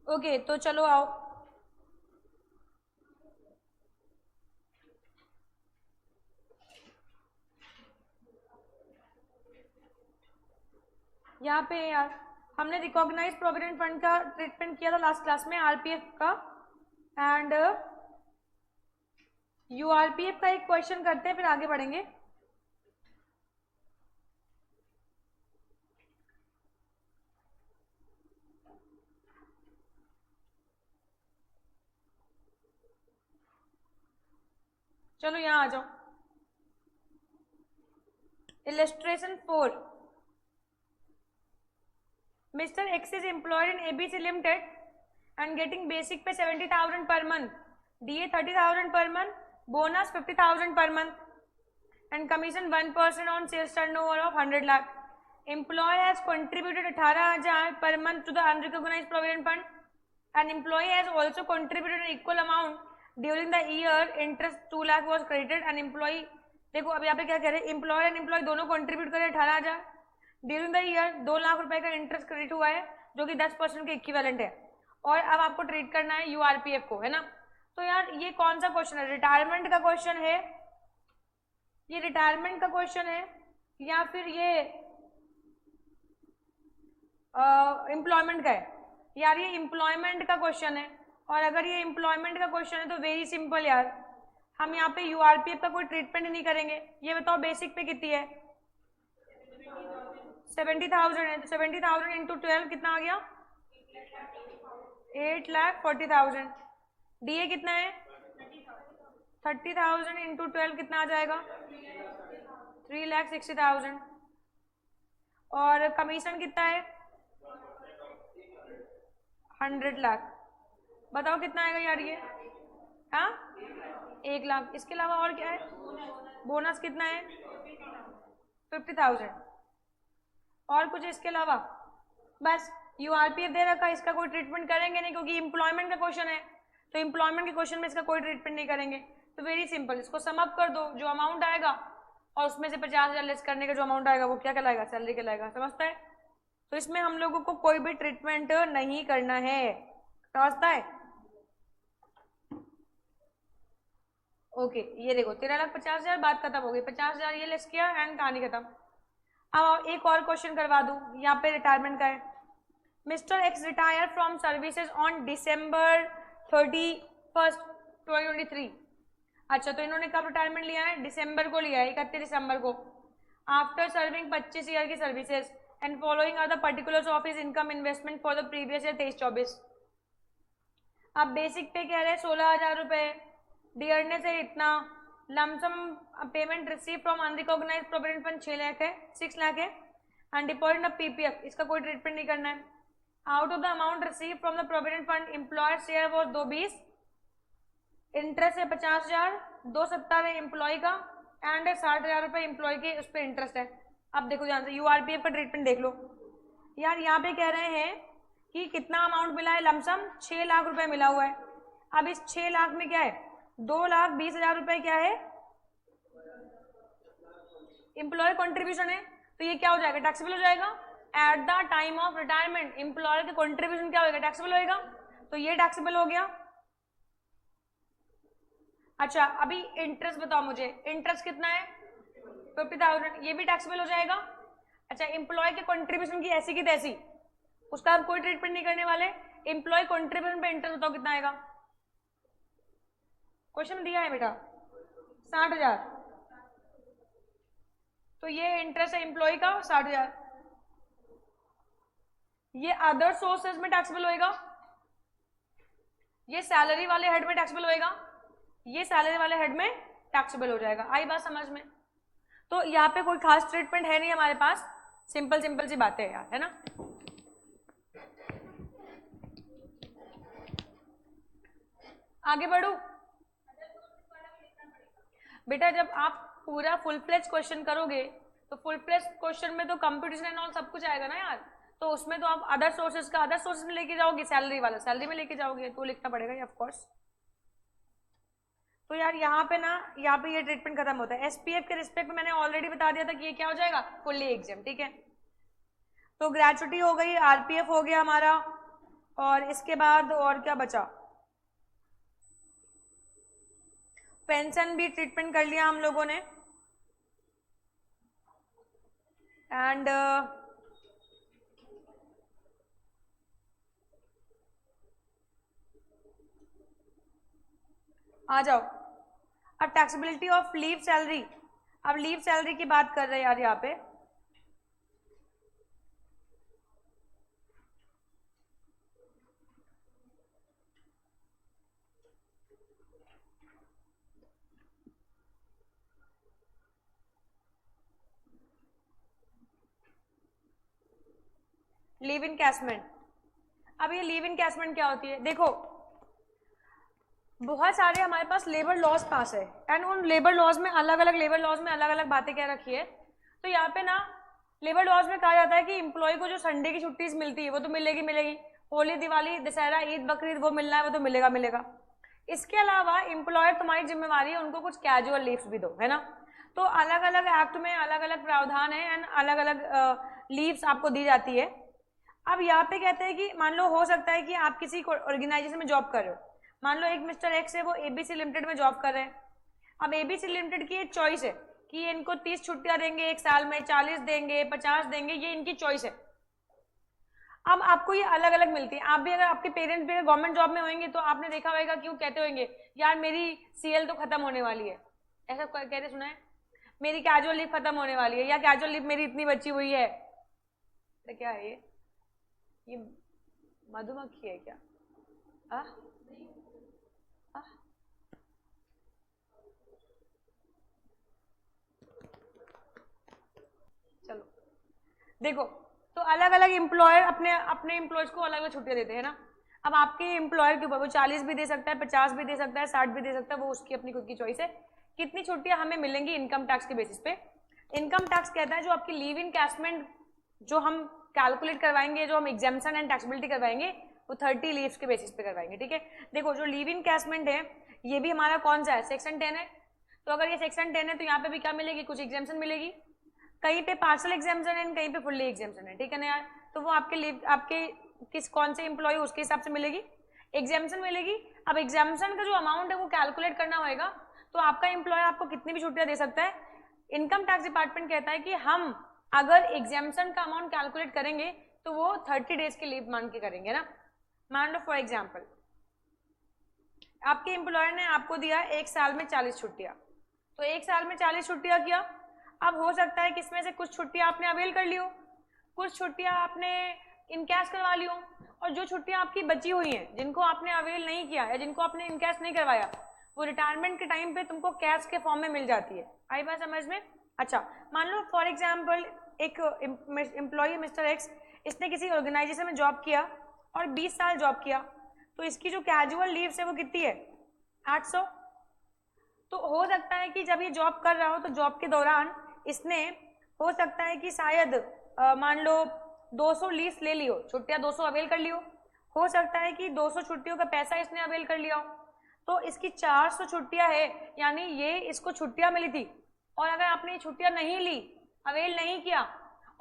Okay तो चलो आओ, यहाँ पे यार हमने रिकॉग्नाइज प्रोविडेंट फंड का ट्रीटमेंट किया था लास्ट क्लास में, आरपीएफ का, एंड यूआरपीएफ का एक क्वेश्चन करते हैं फिर आगे बढ़ेंगे। चलो यहाँ आ जाओ, illustration 4। Mister x is employed in ABC limited and getting basic पे 70,000 per month, DA 30,000 per month, bonus 50,000 per month and commission 1% on sales turnover of 100 lakh. Employee has contributed 18,000 per month to the unrecognised provident fund and employee has also contributed an equal amount during the year, interest 2 lakh was credited and employee, देखो अब यहाँ पे क्या कह रहे हैं, employee and employee दोनों contribute करें 18,000, ड्यूरिंग द ईयर 2 लाख रुपए का इंटरेस्ट क्रेडिट हुआ है जो कि 10% के इक्विवेलेंट है, और अब आपको ट्रीट करना है यूआरपीएफ को, है ना। तो यार ये कौन सा क्वेश्चन है, रिटायरमेंट का क्वेश्चन है, ये रिटायरमेंट का क्वेश्चन है या फिर ये एम्प्लॉयमेंट का है? यार ये एम्प्लॉयमेंट का क्वेश्चन है, और अगर ये एम्प्लॉयमेंट का क्वेश्चन है तो वेरी सिंपल यार, हम यहाँ पे यूआरपीएफ का कोई ट्रीटमेंट नहीं करेंगे। ये बताओ बेसिक पे कितनी है, 70,000 है, तो 70,000 इंटू 12 कितना आ गया, 8,40,000। डीए कितना है, 30,000 इंटू 12 कितना आ जाएगा, 3,60,000। और कमीशन कितना है, 100 लाख। बताओ कितना आएगा यार ये, हाँ 1 लाख। इसके अलावा और क्या है, बोनस कितना है, 50,000। और कुछ इसके अलावा? बस यूआरपीएफ दे रखा, इसका कोई ट्रीटमेंट करेंगे नहीं क्योंकि एम्प्लॉयमेंट का क्वेश्चन है, तो एम्प्लॉयमेंट के क्वेश्चन में इसका कोई ट्रीटमेंट नहीं करेंगे। तो वेरी सिंपल, इसको सम अप कर दो, जो अमाउंट आएगा और उसमें से 50,000 लेस करने का जो अमाउंट आएगा वो क्या कहलाएगा, सैलरी कहलाएगा। समझता है? तो इसमें हम लोगों को कोई भी ट्रीटमेंट नहीं करना है, समझता है? ओके ये देखो 13,50,000, बात खत्म हो गई, 50,000 ये लेस किया एंड कहानी खत्म। अब एक और क्वेश्चन करवा दूं, यहाँ पे रिटायरमेंट का है। Mister x retire from services on December 31, 2023। अच्छा तो इन्होंने कब रिटायरमेंट लिया है, दिसंबर को लिया है, 31 दिसंबर को। आफ्टर सर्विंग 25 ईयर की services and following are the particulars of his income investment for the previous year 23-24। अब बेसिक पे कह रहे हैं 16,000 रुपए, डियरनेस है इतना, lump sum payment receive from unrecognised provident fund 6 lakh है, 6 लाख है, एंड डिपॉजिट ऑफ पीपीएफ, इसका कोई ट्रीटमेंट नहीं करना है। Out of the amount receive from the provident fund employer share was 220, interest है 50,000, 270 है एम्प्लॉय का, एंड 60,000 रुपए एम्प्लॉय के उस पर इंटरेस्ट है। अब देखो ध्यान से यूआरपीएफ का ट्रीटमेंट देख लो यार, यहाँ पे कह रहे हैं कि कितना अमाउंट मिला है, लमसम 6 लाख रुपए मिला हुआ है। अब इस 6 लाख में क्या है, 2,20,000 रुपए क्या है, एम्प्लॉयर कॉन्ट्रीब्यूशन है, तो ये क्या हो जाएगा, टैक्सेबल हो जाएगा। At the time of retirement employer के कॉन्ट्रीब्यूशन क्या होगा, टैक्सेबल होगा, तो ये टैक्सेबल हो गया। अच्छा अभी इंटरेस्ट बताओ मुझे, इंटरेस्ट कितना है, 50,000, ये भी टैक्सेबल हो जाएगा। अच्छा एम्प्लॉय के कॉन्ट्रीब्यूशन की ऐसी की तैसी, उसका आप कोई ट्रीटमेंट नहीं करने वाले। एम्प्लॉय कॉन्ट्रीब्यूशन पे इंटरेस्ट बताओ कितना आएगा, क्वेश्चन दिया है बेटा 60,000, तो ये इंटरेस्ट है एम्प्लॉय का 60,000। ये अदर सोर्सेज में टैक्सेबल होएगा, ये सैलरी वाले हेड में टैक्सेबल होएगा, ये सैलरी वाले हेड में टैक्सेबल हो जाएगा। आई बात समझ में? तो यहाँ पे कोई खास ट्रीटमेंट है नहीं हमारे पास, सिंपल सिंपल सी बातें हैं यार, है ना। आगे बढ़ू बेटा, जब आप पूरा फुल फ्लेज क्वेश्चन करोगे तो फुल फ्लेज क्वेश्चन में तो कंपटीशन एंड ऑल सब कुछ आएगा ना यार, तो उसमें तो आप अदर सोर्सेज का अदर सोर्सेज में लेके जाओगे, सैलरी वाला सैलरी में लेके जाओगे, तो लिखना पड़ेगा ऑफ कोर्स। तो यार यहाँ पे ना, यहाँ पे ये ट्रीटमेंट खत्म होता है। एसपीएफ के रिस्पेक्ट में मैंने ऑलरेडी बता दिया था कि ये क्या हो जाएगा, फुल्ली एग्जाम, ठीक है। तो ग्रेचुटी हो गई, आरपीएफ हो गया हमारा, और इसके बाद और क्या बचा, पेंशन भी ट्रीटमेंट कर लिया हम लोगों ने, एंड आ जाओ अब टैक्सेबिलिटी ऑफ लीव सैलरी। अब लीव सैलरी की बात कर रहे हैं यार यहाँ पे। Leave encashment. अब ये लीव इनकैशमेंट क्या होती है, देखो बहुत सारे हमारे पास लेबर लॉज पास है एंड उन लेबर लॉज में अलग अलग लेबर लॉज में अलग अलग बातें क्या रखी है। तो यहाँ पे ना लेबर लॉज में कहा जाता है कि एम्प्लॉय को जो संडे की छुट्टी मिलती है वो तो मिलेगी मिलेगी, होली दिवाली दशहरा ईद बकरीद वो मिलना है वो तो मिलेगा मिलेगा। इसके अलावा एम्प्लॉयर तुम्हारी जिम्मेवारी है उनको कुछ कैजुअल लीव्स भी दो, है ना। तो अलग अलग एक्ट में अलग अलग प्रावधान है एंड अलग अलग लीव्स आपको दी जाती है। अब यहाँ पे कहते हैं कि मान लो हो सकता है कि आप किसी ऑर्गेनाइजेशन में जॉब कर रहे हो, मान लो एक मिस्टर एक्स है वो एबीसी लिमिटेड में जॉब कर रहे हैं। अब एबीसी लिमिटेड की एक चॉइस है कि इनको 30 छुट्टियां देंगे एक साल में, 40 देंगे, 50 देंगे, ये इनकी चॉइस है। अब आपको ये अलग अलग मिलती है। आप भी अगर आपके पेरेंट्स भी अगर गवर्नमेंट जॉब में होंगे तो आपने देखा होगा क्यों कहते होंगे यार मेरी सीएल तो खत्म होने वाली है, ऐसा कहते सुना है, मेरी कैजुअल लीव खत्म होने वाली है या कैजुअल लीव मेरी इतनी बची हुई है। तो क्या है ये मधुमक्खी है क्या? आ? आ? चलो देखो, तो अलग अलग एम्प्लॉयर अपने अपने एम्प्लॉयज को अलग अलग छुट्टियां देते हैं ना। अब आपके एम्प्लॉयर के ऊपर वो 40 भी दे सकता है, 50 भी दे सकता है, 60 भी दे सकता है, वो उसकी अपनी खुद की चॉइस है। कितनी छुट्टियां हमें मिलेंगी इनकम टैक्स के बेसिस पे। इनकम टैक्स कहता है जो आपकी लीव इनकैशमेंट जो हम कैलकुलेट करवाएंगे, जो हम एग्जाम्शन एंड टैक्सेबिलिटी करवाएंगे वो 30 लीव्स के बेसिस पे करवाएंगे, ठीक है। देखो जो लीव इनकैशमेंट है ये भी हमारा कौन सा है, सेक्शन 10 है। तो अगर ये सेक्शन 10 है तो यहाँ पे भी क्या मिलेगी, कुछ एग्जाम्शन मिलेगी, कहीं पे पार्शियल एग्जाम्शन है कहीं पे फुल्ली एग्जाम्शन है, ठीक है ना यार। तो वो आपके लीव आपके किस कौन से एम्प्लॉय उसके हिसाब से मिलेगी, एग्जाम्शन मिलेगी। अब एग्जाम्शन का जो अमाउंट है वो कैलकुलेट करना होगा। तो आपका एम्प्लॉय आपको कितनी भी छुट्टियां दे सकता है। इनकम टैक्स डिपार्टमेंट कहता है कि हम अगर एग्जाम्शन का अमाउंट कैलकुलेट करेंगे तो वो 30 डेज की लीव मान के करेंगे ना। मान लो फॉर एग्जाम्पल आपके एम्प्लॉयर ने आपको दिया एक साल में 40 छुट्टियां, तो एक साल में 40 छुट्टियां किया। अब हो सकता है कि इसमें से कुछ छुट्टियां आपने अवेल कर ली हो, कुछ छुट्टियां आपने इनकैश करवा ली हो, और जो छुट्टियां आपकी बची हुई हैं जिनको आपने अवेल नहीं किया या जिनको आपने इनकैश नहीं करवाया वो रिटायरमेंट के टाइम पे तुमको कैश के फॉर्म में मिल जाती है। आई बात समझ में? अच्छा मान लो फॉर एग्जाम्पल एक एम्प्लॉय मिस्टर एक्स, इसने किसी ऑर्गेनाइजेशन में जॉब किया और 20 साल जॉब किया, तो इसकी जो कैजुअल लीव्स है वो कितनी है, 800। तो हो सकता है कि जब ये जॉब कर रहा हो तो जॉब के दौरान इसने हो सकता है कि शायद मान लो 200 लीव्स ले लियो, छुट्टियां 200 अवेल कर लियो। हो सकता है कि 200 छुट्टियों का पैसा इसने अवेल कर लिया हो, तो इसकी 400 छुट्टियां है, यानी ये इसको छुट्टियां मिली थी। और अगर आपने ये छुट्टियां नहीं ली, अवेल नहीं किया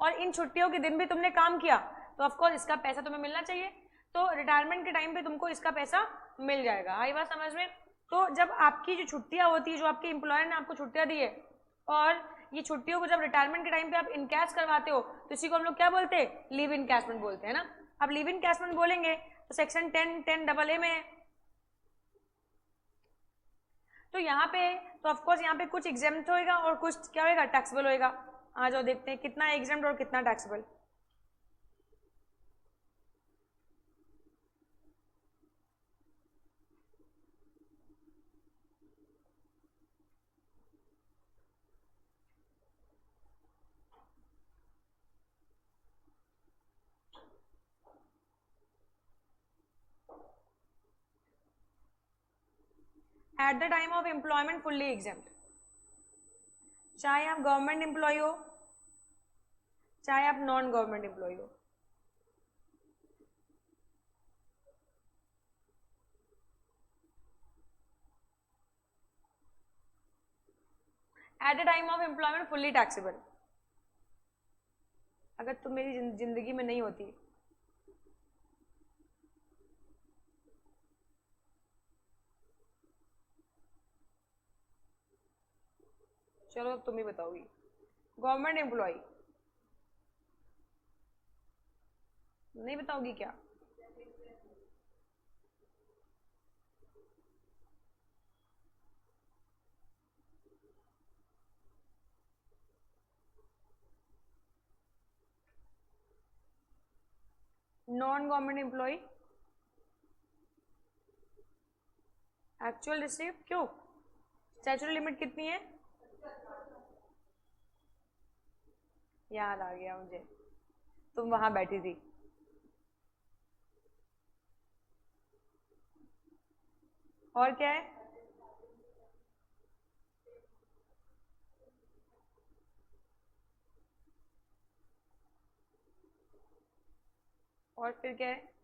और इन छुट्टियों के दिन भी तुमने काम किया तो ऑफकोर्स इसका पैसा तुम्हें मिलना चाहिए। तो रिटायरमेंट के टाइम पे तुमको इसका पैसा मिल जाएगा। आई बात समझ में? तो जब आपकी जो छुट्टियां होती है, जो आपके एम्प्लॉयर ने आपको छुट्टियां दी है और ये छुट्टियों को जब रिटायरमेंट के टाइम पे आप इनकैश करवाते हो तो इसी को हम लोग क्या बोलते हैं, लीव इनकैशमेंट बोलते हैं ना। अब लीव इनकैशमेंट बोलेंगे तो सेक्शन 10(10) में है। तो यहाँ पे तो ऑफकोर्स यहाँ पे कुछ एग्जेम्प्ट होएगा और कुछ क्या होएगा, टैक्सेबल होएगा। आ जाओ देखते हैं कितना एग्जेम्प्ट और कितना taxable. At the time of employment fully exempt, चाहे आप गवर्नमेंट एम्प्लॉय हो चाहे आप नॉन गवर्नमेंट एम्प्लॉय हो। At the time of employment fully taxable. अगर तुम मेरी जिंदगी में नहीं होती चलो अब तुम ही बताओगी। गवर्नमेंट एम्प्लॉय नहीं बताओगी क्या? Non government employee actual received क्यों? स्टैट्यूटरी लिमिट कितनी है? याद आ गया मुझे, तुम वहां बैठी थी। और क्या है? और फिर क्या है?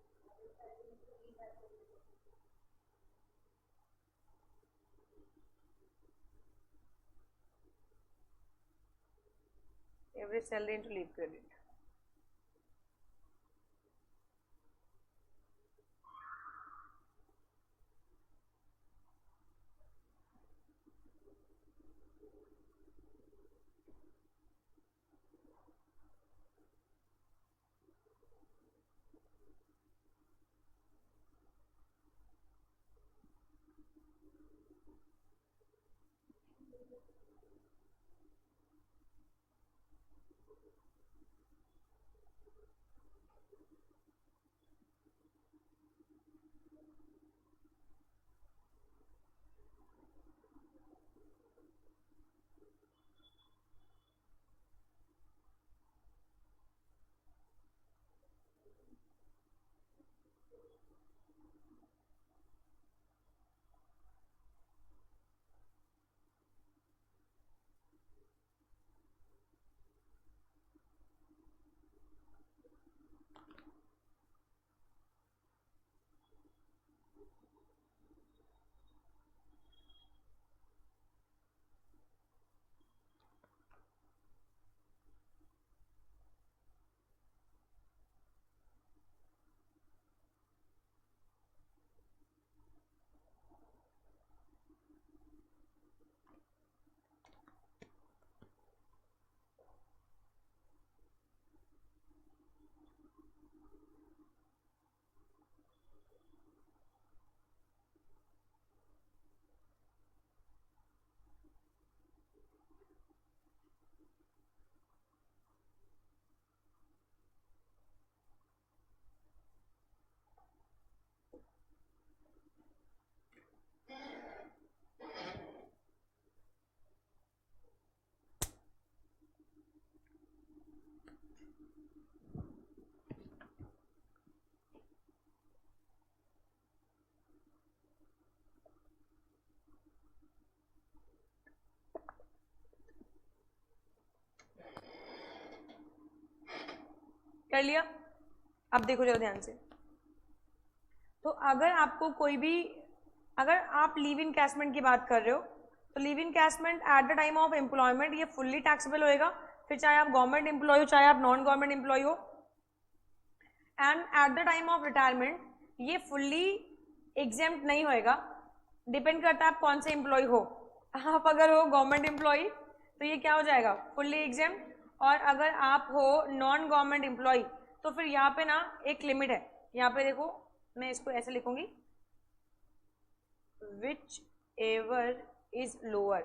Average salary into leave credit. कर लिया? अब देखो जरा ध्यान से। तो अगर आपको कोई भी, अगर आप लीव इनकैशमेंट की बात कर रहे हो तो leave encashment at the time of employment ये फुल्ली टैक्सेबल होएगा, फिर चाहे आप गवर्नमेंट एम्प्लॉय हो चाहे आप नॉन गवर्नमेंट एम्प्लॉय हो। And at the time of retirement ये फुल्ली एग्जेम्प्ट नहीं होएगा, डिपेंड करता है आप कौन से एम्प्लॉय हो। आप अगर हो गवर्नमेंट एम्प्लॉय तो ये क्या हो जाएगा, फुल्ली एग्जेम्प्ट। और अगर आप हो नॉन गवर्नमेंट एम्प्लॉय तो फिर यहाँ पे ना एक लिमिट है, यहाँ पे देखो मैं इसको ऐसे लिखूंगी, which ever is lower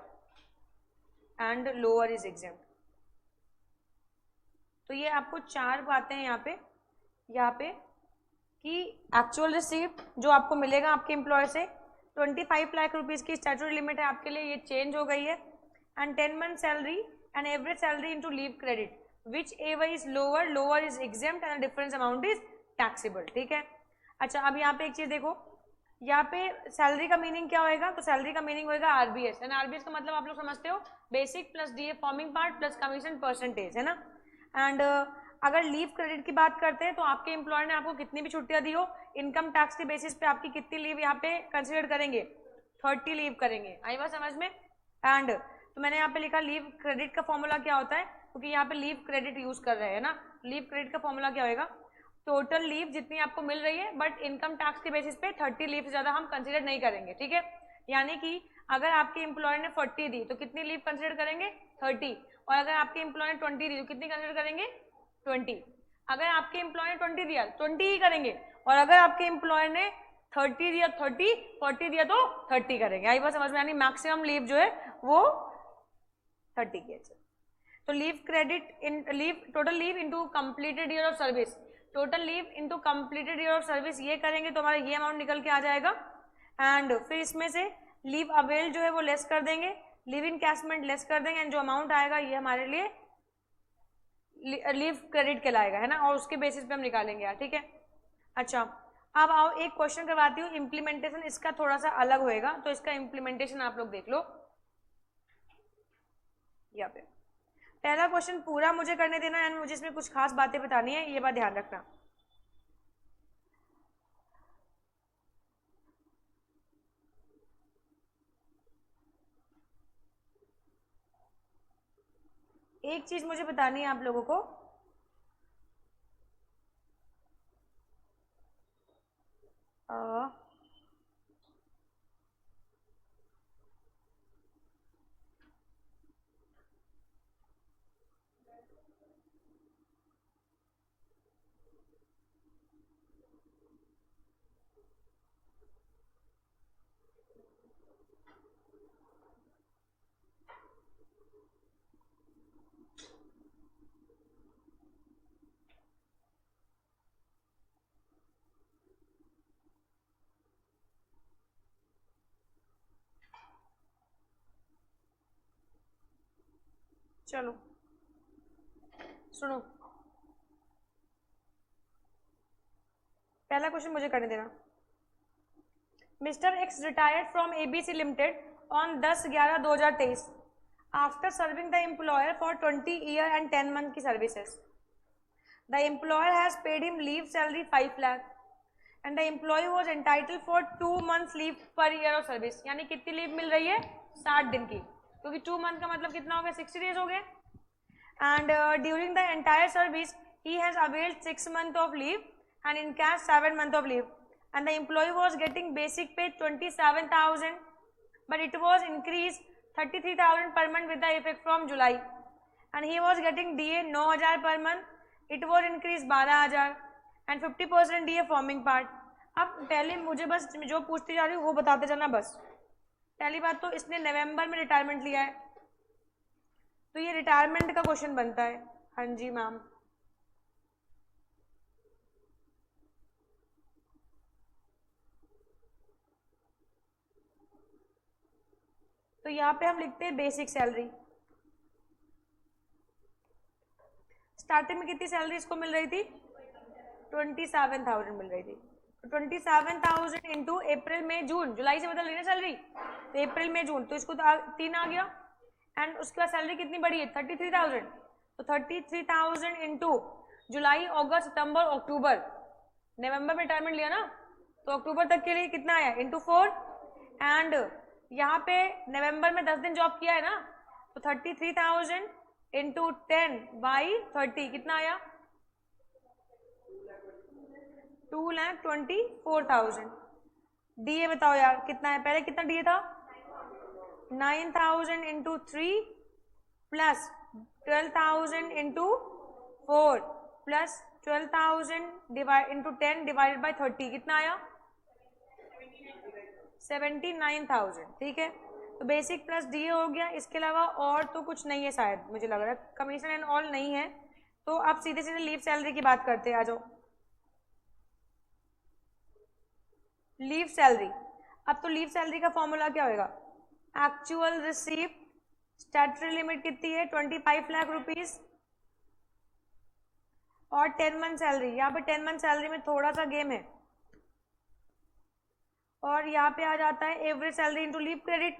and lower is exempt. तो ये आपको चार बातें हैं यहाँ पे कि एक्चुअल रिसीप्ट जो आपको मिलेगा आपके एम्प्लॉयर से, 25 लाख रुपीज की स्टैट्यूटरी लिमिट है आपके लिए, ये चेंज हो गई है। And 10 month salary and average salary into leave credit, which ever is lower, lower is exempt and difference amount is taxable. ठीक है। अच्छा अब यहाँ पे एक चीज देखो, यहाँ पे सैलरी का मीनिंग क्या होएगा, तो सैलरी का मीनिंग होएगा आरबीएस। एंड आरबीएस का मतलब आप लोग समझते हो, basic plus DA forming part plus commission percentage, है ना। एंड अगर लीव क्रेडिट की बात करते हैं तो आपके एम्प्लॉयर ने आपको कितनी भी छुट्टियां दी हो, इनकम टैक्स के बेसिस पे आपकी कितनी लीव यहाँ पे कंसिडर करेंगे, 30 लीव करेंगे। आई बात समझ में। एंड तो मैंने यहाँ पे लिखा लीव क्रेडिट का फॉर्मूला क्या होता है, क्योंकि यहाँ पे लीव क्रेडिट यूज कर रहे हैं ना। लीव क्रेडिट का फॉर्मूला क्या होगा, टोटल लीव जितनी आपको मिल रही है बट इनकम टैक्स के बेसिस पे 30 लीव से ज्यादा हम कंसिडर नहीं करेंगे। ठीक है, यानी कि अगर आपके एम्प्लॉयर ने 40 दी तो कितनी लीव कंसिडर करेंगे 30, और अगर आपके एम्प्लॉयर ने 20 दी तो कितनी कंसिडर करेंगे 20। अगर आपके एम्प्लॉयर ने 20 दिया 20 ही करेंगे, और अगर आपके एम्प्लॉयर ने 30 दिया 30, 40 दिया तो 30 करेंगे। आई बात समझ में? यानी मैक्सिमम लीव जो है वो 30 की है। तो leave credit in leave total leave into completed year of service, total leave into completed year of service ये करेंगे तो हमारा ये अमाउंट निकल के आ जाएगा। एंड फिर इसमें से लीव अवेल जो है वो लेस कर देंगे, लीव इनकैशमेंट लेस कर देंगे, एंड जो अमाउंट आएगा ये हमारे लिए लीव क्रेडिट कहलाएगा, है ना, और उसके बेसिस पे हम निकालेंगे यार, ठीक है। अच्छा, अब आओ एक क्वेश्चन करवाती हूँ, इम्प्लीमेंटेशन इसका थोड़ा सा अलग होएगा, तो इसका इम्प्लीमेंटेशन आप लोग देख लो। यहाँ पे पहला क्वेश्चन पूरा मुझे करने देना है, मुझे इसमें कुछ खास बातें बतानी है, ये बात ध्यान रखना। एक चीज मुझे बतानी है आप लोगों को, चलो सुनो, पहला क्वेश्चन मुझे करने देना। Mister X retired from ABC limited on 10/11/2023 after serving the employer for 20 year and 10 month की services. The employer has paid him leave salary 5 lakh and the employee was entitled for 2 months leave per year of service. यानी कितनी leave मिल रही है 60 दिन की, क्योंकि 2 month का मतलब कितना हो गया 60 days हो गए। And during the entire service he has availed 6 months of leave and in cash 7 months of leave, and the employee was getting basic pay 27,000, but it was increased 33,000 per month with the effect from July, and he was getting DA 9,000 per month, it was increased 12,000 and 50% DA forming part। अब पहले मुझे बस जो पूछती जा रही हूँ वो बताते जाना बस। पहली बात तो इसने नवंबर में रिटायरमेंट लिया है, तो ये रिटायरमेंट का क्वेश्चन बनता है। हाँ जी मैम, तो यहाँ पे हम लिखते हैं बेसिक सैलरी। स्टार्टिंग में कितनी सैलरी इसको मिल रही थी 27,000 मिल रही थी, तो 27,000 इंटू अप्रैल मई जून, जुलाई से बदल रही है सैलरी, तो अप्रैल मई जून, तो इसको तो 3 आ गया, एंड उसके बाद सैलरी कितनी बढ़ी है 33,000, तो 33,000 इंटू जुलाई अगस्त सितंबर अक्टूबर, नवंबर में रिटायरमेंट लिया ना, तो अक्टूबर तक के लिए कितना आया इंटू 4, एंड यहाँ पे नवंबर में 10 दिन जॉब किया है ना, तो 33,000 इंटू 10/30 कितना आया 2,24,000। डीए बताओ यार कितना है, पहले कितना डीए था 9,000 into 3 plus 12,000 into 4 plus 12,000 into 10 divided by 30 कितना आया 79,000। ठीक है, तो बेसिक प्लस डीए हो गया, इसके अलावा और तो कुछ नहीं है शायद, मुझे लग रहा है कमीशन एंड ऑल नहीं है। तो अब सीधे सीधे लीव सैलरी की बात करते हैं, आ जाओ लीव सैलरी। अब तो लीव सैलरी का फॉर्मूला क्या होगा, एक्चुअल रिसीव, स्टैट्यूटरी लिमिट कितनी है 25 लाख रुपीज, और 10 मंथ सैलरी। यहाँ पे 10 मंथ सैलरी में थोड़ा सा गेम है, और यहाँ पे आ जाता है average salary into leave credit,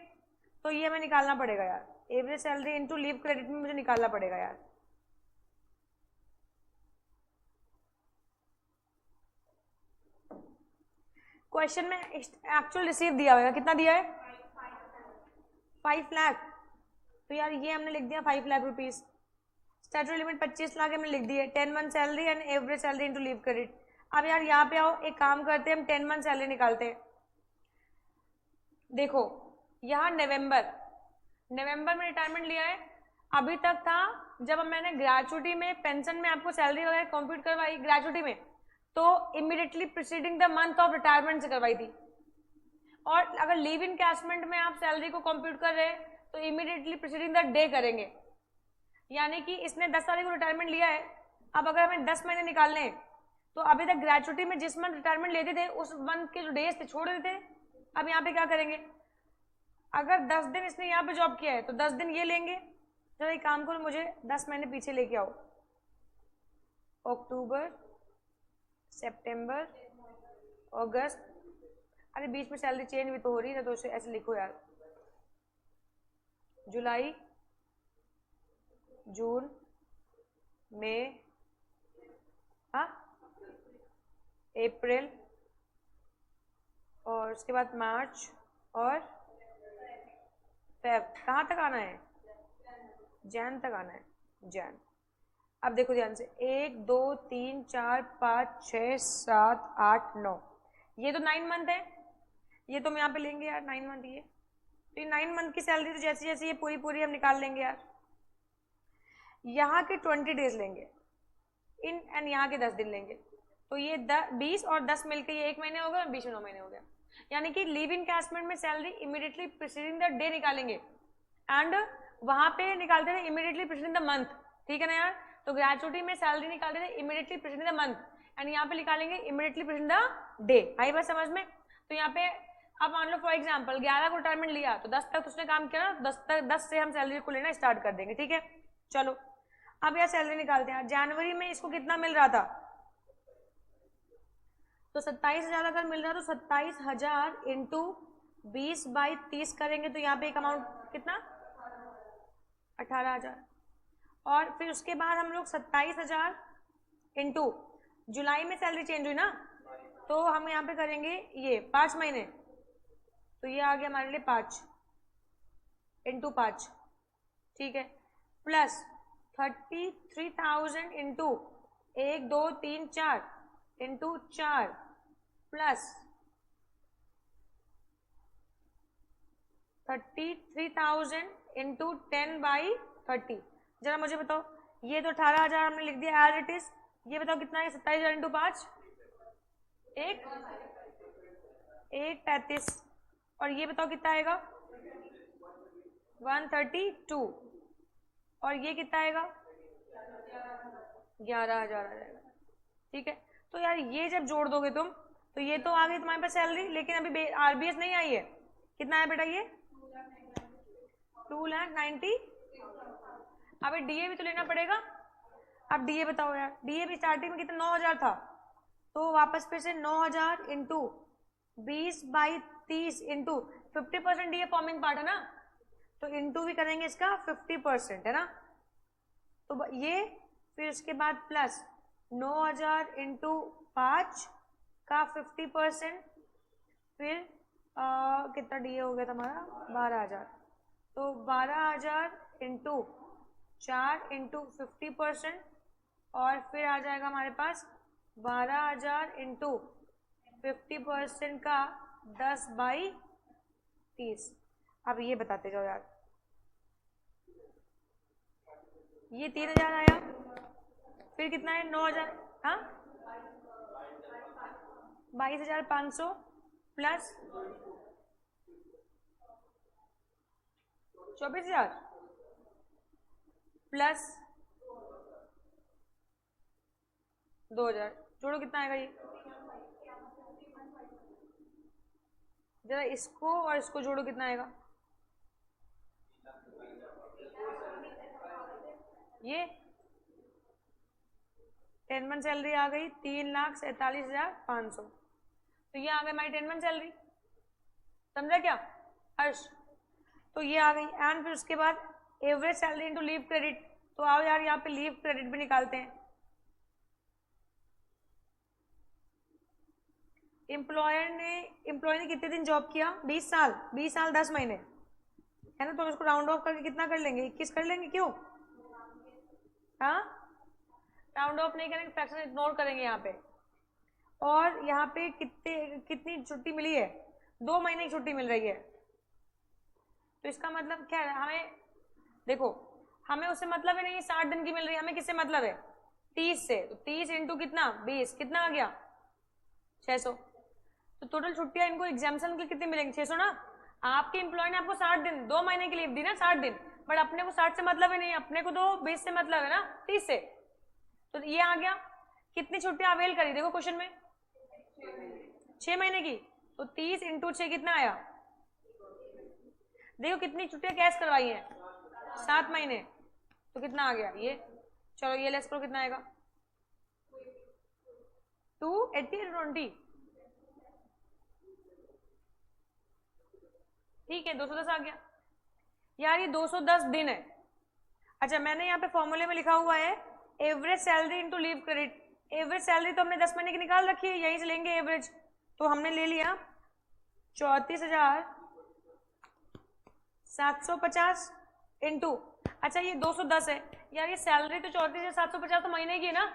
तो ये हमें निकालना पड़ेगा यार, average salary into leave credit में मुझे निकालना पड़ेगा यार। क्वेश्चन में एक्चुअल रिसीव दिया होगा, कितना दिया है 5 लाख, तो यार ये हमने लिख दिया 5 lakh rupees, statutory limit 25 lakh हमने लिख दी है, 10 month salary and average salary into leave credit. अब यार यहाँ पे आओ एक काम करते हैं, हम 10 मंथ सैलरी निकालते हैं। देखो यहाँ नवंबर में रिटायरमेंट लिया है, अभी तक था जब मैंने ग्रेचुटी में पेंशन में आपको सैलरी वगैरह कंप्यूट करवाई ग्रेचुटी में, तो immediately preceding the month of retirement से करवाई थी। और अगर लीव इन कैशमेंट में आप सैलरी को कंप्यूट कर रहे हैं तो इमीडिएटली प्रीसीडिंग द डे करेंगे। यानी कि इसने 10 तारीख को रिटायरमेंट लिया है, अब अगर हमें 10 महीने निकालने हैं तो अभी तक ग्रेचुटी में जिस मंथ रिटायरमेंट लेते थे उस मंथ के जो डेज थे छोड़ देते थे। अब यहाँ पे क्या करेंगे, अगर 10 दिन इसने यहाँ पे जॉब किया है तो 10 दिन ये लेंगे। जरा एक काम करो, मुझे 10 महीने पीछे लेके आओ, अक्टूबर, सितंबर, अगस्त, अरे बीच में सैलरी चेंज भी तो हो रही है, तो उसे ऐसे लिखो यार, जुलाई, जून, मई, अप्रैल, और उसके बाद मार्च और फेब। कहाँ तक आना है, जैन तक आना है, जैन। अब देखो ध्यान से, 1 2 3 4 5 6 7 8 9, ये तो 9 मंथ है, ये तो हम यहाँ पे लेंगे यार 9 मंथ। ये तो 9 मंथ की सैलरी तो जैसे जैसे ये पूरी पूरी हम निकाल लेंगे यार। यहाँ के 20 डेज लेंगे इन एंड यहाँ के 10 दिन लेंगे, तो ये 20 और 10 मिलकर ये 1 महीने हो गया, 20 में 9 महीने हो गया। यानी कि लीव इन कैशमेंट में salary immediately preceding the day निकालेंगे एंड वहां पे निकालते थे इमीडिएटली प्रीसीडिंग द मंथ, ठीक है ना यार। तो ग्रेचुटी में सैलरी निकालते थे immediately preceding the month and यहाँ पे निकालेंगे इमीडिएटली प्रीसीडिंग द डे। आई बात समझ में। तो यहाँ पे अब मान लो फॉर एग्जाम्पल 11 को रिटायरमेंट लिया तो 10 तक उसने काम किया ना, 10 से हम सैलरी को लेना स्टार्ट कर देंगे, ठीक है। चलो अब यार सैलरी निकालते हैं। जनवरी में इसको कितना मिल रहा था, तो 27,000 अगर मिल रहा है तो 27,000 इंटू 20/30 करेंगे तो यहाँ पे एक अमाउंट कितना, 18,000। और फिर उसके बाद हम लोग 27,000 इंटू जुलाई में सैलरी चेंज हुई ना, तो हम यहाँ पे करेंगे ये 5 महीने, तो ये आ गया हमारे लिए 5 इंटू 5, ठीक है, plus 33,000 into 1 2 3 4 into 4 plus 33,000 into 10/30। जरा मुझे बताओ, ये तो 18,000 हमने लिख दिया एज इट इज, ये बताओ कितना है 27,000 इंटू 5, 1,33, और ये बताओ कितना आएगा 132, और ये कितना आएगा 11,000 आ जाएगा, ठीक है। तो यार ये जब जोड़ दोगे तुम तो ये तो आ गई तुम्हारे पास सैलरी, लेकिन अभी आरबीएस नहीं आई है। कितना है बेटा ये 2,90,000। अभी डीए भी तो लेना पड़ेगा। अब डीए बताओ यार, डीए भी स्टार्टिंग में कितना 9,000 था, तो वापस फिर से 9,000 into 20/30 into 50% DA forming part है ना, तो इंटू भी करेंगे इसका 50% है ना, तो ये फिर उसके बाद प्लस 9,000 इंटू 5 का 50%, फिर कितना डीए हो गया था हमारा 12,000, तो 12,000 इंटू 4 इंटू 50%, और फिर आ जाएगा हमारे पास 12,000 इंटू 50% का 10/30। अब ये बताते जाओ यार, ये 3,000 आया, फिर कितना है 9,000, हाँ 22,500 प्लस 24,000 प्लस 2,000, जोड़ो कितना आएगा ये, जरा इसको और इसको जोड़ो कितना आएगा, ये 10 मंथ सैलरी आ गई 3,47,500, तो ये आ गई हमारी 10 मंथ सैलरी, समझा क्या हर्ष। तो ये आ गई एंड फिर उसके बाद average salary into leave credit, तो आओ यार यहाँ पे लीव क्रेडिट भी निकालते हैं। एम्प्लॉय ने कितने दिन जॉब किया, 20 साल 10 महीने है ना, तो इसको राउंड ऑफ करके कितना कर लेंगे 21 कर लेंगे, क्यों, हाँ राउंड ऑफ नहीं करेंगे, फ्रैक्शन इग्नोर करेंगे यहाँ पे। और यहाँ पे कितनी छुट्टी मिली है, 2 महीने की छुट्टी मिल रही है, तो इसका मतलब क्या है, हमें देखो हमें उससे मतलब ही नहीं 60 दिन की मिल रही है, हमें किससे मतलब है 30 से। तो 30 इंटू कितना 20, कितना आ गया 600। तो टोटल छुट्टियां इनको एग्जाम्शन के कितनी मिलेंगी 600 ना। आपके एम्प्लॉय ने आपको 60 दिन 2 महीने की लीव दी ना 60 दिन, बट अपने को 60 से मतलब ही नहीं, अपने को तो 20 से मतलब है ना 30 से। तो ये आ गया कितनी छुट्टियां अवेल करी देखो क्वेश्चन में 6 महीने की। तो 30 इंटू 6 कितना आया, देखो कितनी छुट्टियां कैश करवाई है 7 महीने। तो कितना आ गया ये, चलो ये लेस करो कितना आएगा 280 20, ठीक है 210 आ गया यार, ये 210 दिन है। अच्छा मैंने यहाँ पे फॉर्मूले में लिखा हुआ है average salary into leave credit. Average salary तो हमने 10 महीने की निकाल रखी है, यहीं से लेंगे एवरेज। तो हमने ले लिया 34,750 इंटू, अच्छा ये 210 है यार, ये सैलरी तो 34,750 तो महीने की है ना,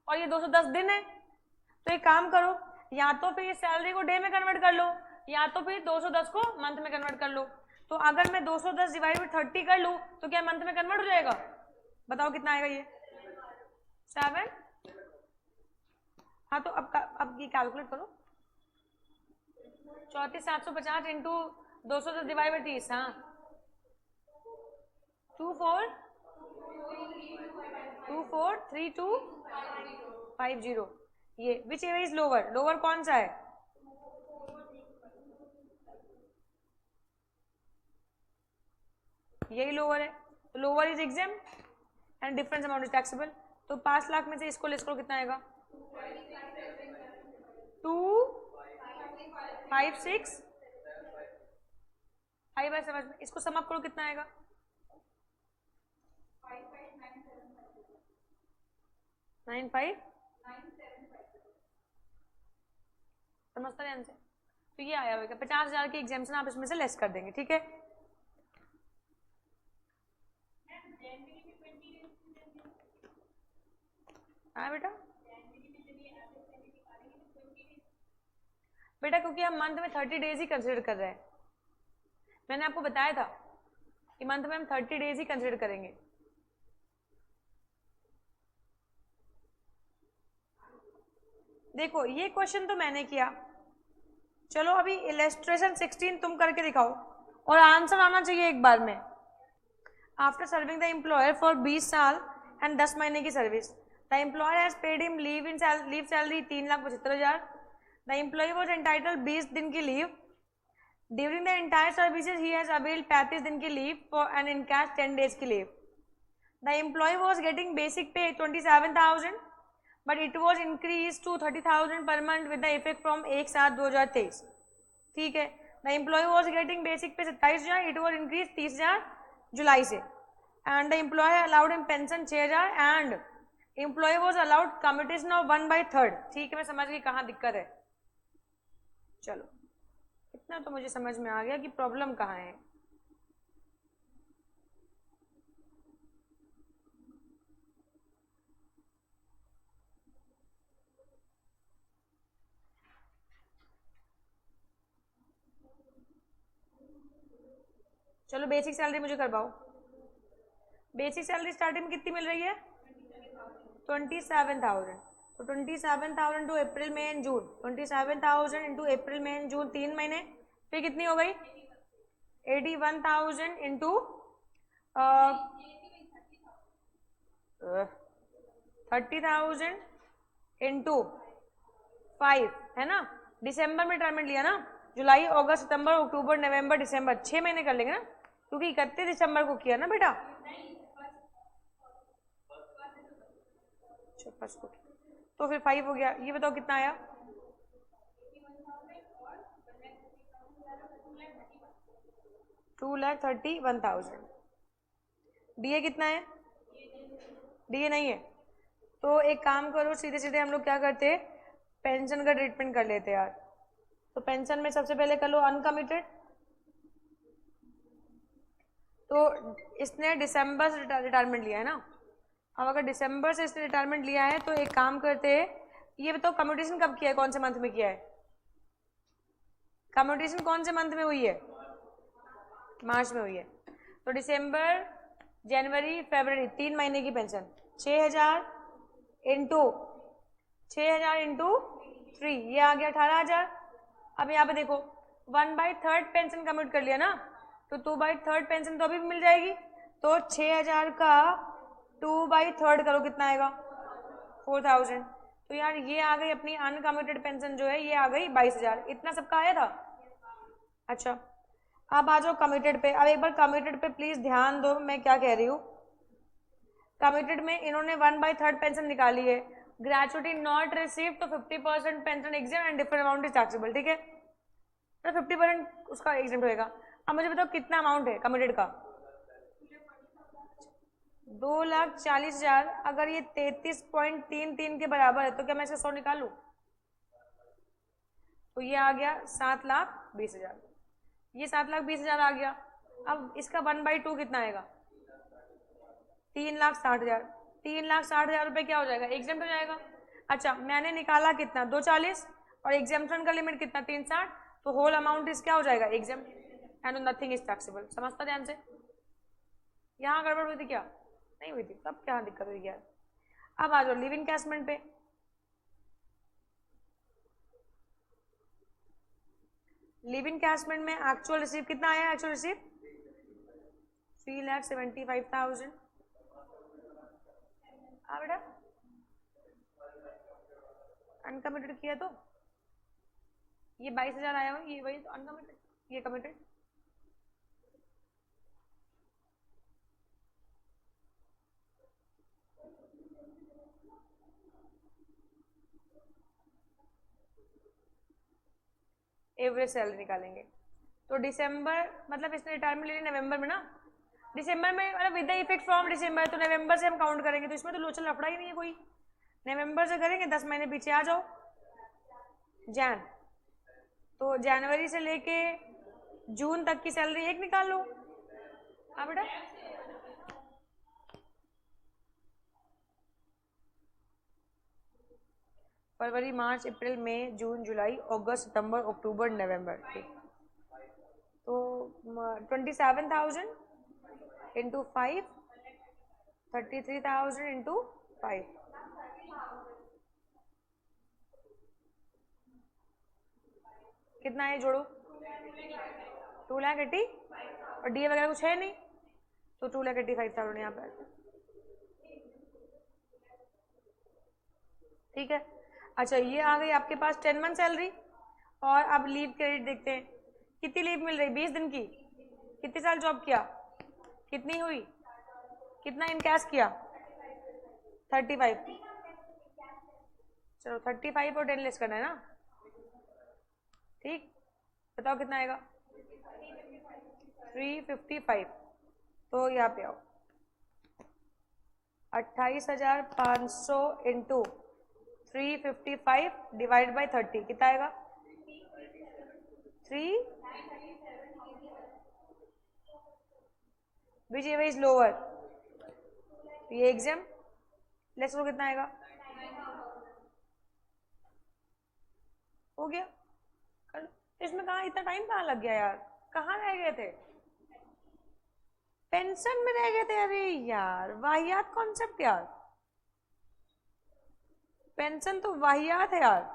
और ये 210 दिन है। तो एक काम करो, या तो फिर ये सैलरी को डे में कन्वर्ट कर लो, या तो फिर 210 को मंथ में कन्वर्ट कर लो। तो अगर मैं 210 डिवाइड बाई 30 कर लूं तो क्या मंथ में कन्वर्ट हो जाएगा, बताओ कितना आएगा ये 7। हाँ तो अब ये कैलकुलेट करो 34,750 इंटू 210 डिवाइड बाई 30, हाँ 243250। ये which ever is lower, lower कौन सा है, यही लोअर है। तो lower is exam and difference amount is taxable. तो 5 लाख में से इसको लेस करो कितना आएगा 256 5/7 में इसको सम अप करो कितना आएगा 95 समझता है आंसर। तो ये आया होगा 50,000 की एग्जाम्शन आप इसमें से लेस कर देंगे, ठीक है। हाँ बेटा बेटा क्योंकि हम मंथ में 30 डेज ही कंसिडर कर रहे हैं, मैंने आपको बताया था कि मंथ में हम 30 डेज ही कंसिडर करेंगे। देखो ये क्वेश्चन तो मैंने किया, चलो अभी इलस्ट्रेशन 16 तुम करके दिखाओ और आंसर आना चाहिए एक बार में। After serving the employer for 20 साल एंड 10 महीने की service, the employer has paid him leave salary 3,75,000। The employee was entitled 20 दिन की leave. During the entire services he has availed 35 दिन की leave for encash 10 days की leave. The employee was getting basic pay 27,000 but it was increase to 30,000 per month with the effect from 1/7/2023, ठीक है। The employee was getting basic pay 27,000, it was increase 30,000 जुलाई से, and the employee allowed in pension 6,000 and employee was allowed commutation of 1/3, ठीक है। मैं समझ गई कहाँ दिक्कत है, चलो इतना तो मुझे समझ में आ गया कि प्रॉब्लम कहाँ है। चलो बेसिक सैलरी मुझे करवाओ। बेसिक सैलरी स्टार्टिंग में कितनी मिल रही है 27,000। तो 27,000 टू अप्रैल मई एंड जून, 27,000 इंटू अप्रैल मई एंड जून 3 महीने, फिर कितनी हो गई 81,000 इंटू 30,000 इंटू 5 है ना। दिसंबर में रिटायरमेंट लिया ना, जुलाई अगस्त सितंबर अक्टूबर नवंबर दिसंबर 6 महीने कर लेंगे ना, क्योंकि 31 दिसंबर को किया ना बेटा। तो फिर 5 हो गया। ये बताओ कितना आया 2,31,000। डीए कितना है, डीए नहीं है। तो एक काम करो सीधे सीधे हम लोग क्या करते हैं पेंशन का ट्रीटमेंट कर लेते यार। तो पेंशन में सबसे पहले कर लो अनकमिटेड। तो इसने दिसंबर से रिटायरमेंट लिया है ना, अब अगर दिसंबर से इसने रिटायरमेंट लिया है तो एक काम करते हैं, ये बताओ कम्यूटेशन कब किया है, कौन से मंथ में किया है, कम्यूटेशन कौन से मंथ में हुई है मार्च में हुई है। तो दिसंबर, जनवरी, फरवरी 3 महीने की पेंशन 6,000 इंटू 6,000 इंटू 3, ये आ गया 18,000। अब यहाँ पे देखो 1/3 पेंशन कम्यूट कर लिया ना, तो 2/3 पेंशन तो अभी भी मिल जाएगी। तो 6,000 का 2/3 करो, कितना आएगा 4,000। तो यार ये आ गई अपनी अनकम्यूटेड पेंशन जो है, ये आ गई 22,000। इतना सबका आया था। अच्छा अब आ जाओ कमिटेड पे। अब एक बार कमिटेड पे प्लीज ध्यान दो मैं क्या कह रही हूँ। कमिटेड में इन्होंने 1/3 पेंशन निकाली है, ग्रेचुइटी नॉट रिसीव, तो 50% pension exam and different amount is taxable, ठीक है, तो 50% उसका एग्जाम होएगा। अब मुझे बताओ कितना अमाउंट है कमिटेड का, 2,40,000। अगर ये 33.33 के बराबर है तो क्या मैं इसका 100 निकालू, तो ये आ गया 7,20,000, ये 7,20,000 आ गया। अब इसका 1/2 कितना आएगा, 3,60,000। 3,60,000 रुपये क्या हो जाएगा, एग्जाम हो जाएगा। अच्छा मैंने निकाला कितना 240 और एग्जाम्पशन का लिमिट कितना 360, तो होल अमाउंट इस क्या हो जाएगा exam and nothing is taxable. समझता ध्यान से, यहाँ गड़बड़ हुई थी क्या, नहीं हुई थी, तब क्या दिक्कत हुई यार। अब आ जाओ लिव इनकैशमेंट पे। लिव इनकैशमेंट में एक्चुअल रिसीव कितना आया, एक्चुअल रिसीव 3,75,000। बेटा अनकमिटेड किया तो ये 22,000 आया हुआ, ये वही तो अनकमिटेड, ये कमिटेड। एवरेज सैलरी निकालेंगे तो दिसंबर, मतलब इसने रिटायरमेंट ले ली नवंबर में ना, दिसंबर में मतलब with the effect from December, तो नवंबर से हम काउंट करेंगे, तो इसमें तो लोचल लफड़ा ही नहीं है कोई, नवंबर से करेंगे। 10 महीने पीछे आ जाओ, जैन, तो जनवरी से लेके जून तक की सैलरी एक निकाल लो। हाँ बेटा फरवरी, मार्च, अप्रैल, मई, जून, जुलाई, अगस्त, सितंबर, अक्टूबर, नवंबर, ठीक। तो 27,000 इंटू 5, 33,000 इंटू 5, कितना है जोड़ो, 2,80,000 और डी वगैरह कुछ है नहीं, तो 2,85,000 यहाँ पर, ठीक है। अच्छा ये आ गई आपके पास 10 मंथ सैलरी। और अब लीव क्रेडिट देखते हैं, कितनी लीव मिल रही, 20 दिन की, कितने साल जॉब किया, कितनी हुई, कितना इनकैश किया 35, चलो 35 और 10 लेस करना है ना, ठीक, बताओ कितना आएगा 355। तो यहाँ पे आओ 28,500 इंटू 355 डिवाइड बाई 30 कितना आएगा 3, विच इज लोअर, ये एग्जाम लेस करो कितना आएगा, हो गया। इसमें कहाँ इतना टाइम कहाँ लग गया यार, कहाँ रह गए थे, पेंशन में रह गए थे। अरे यार वाहियात कॉन्सेप्ट यार, पेंशन तो वाहियात है यार।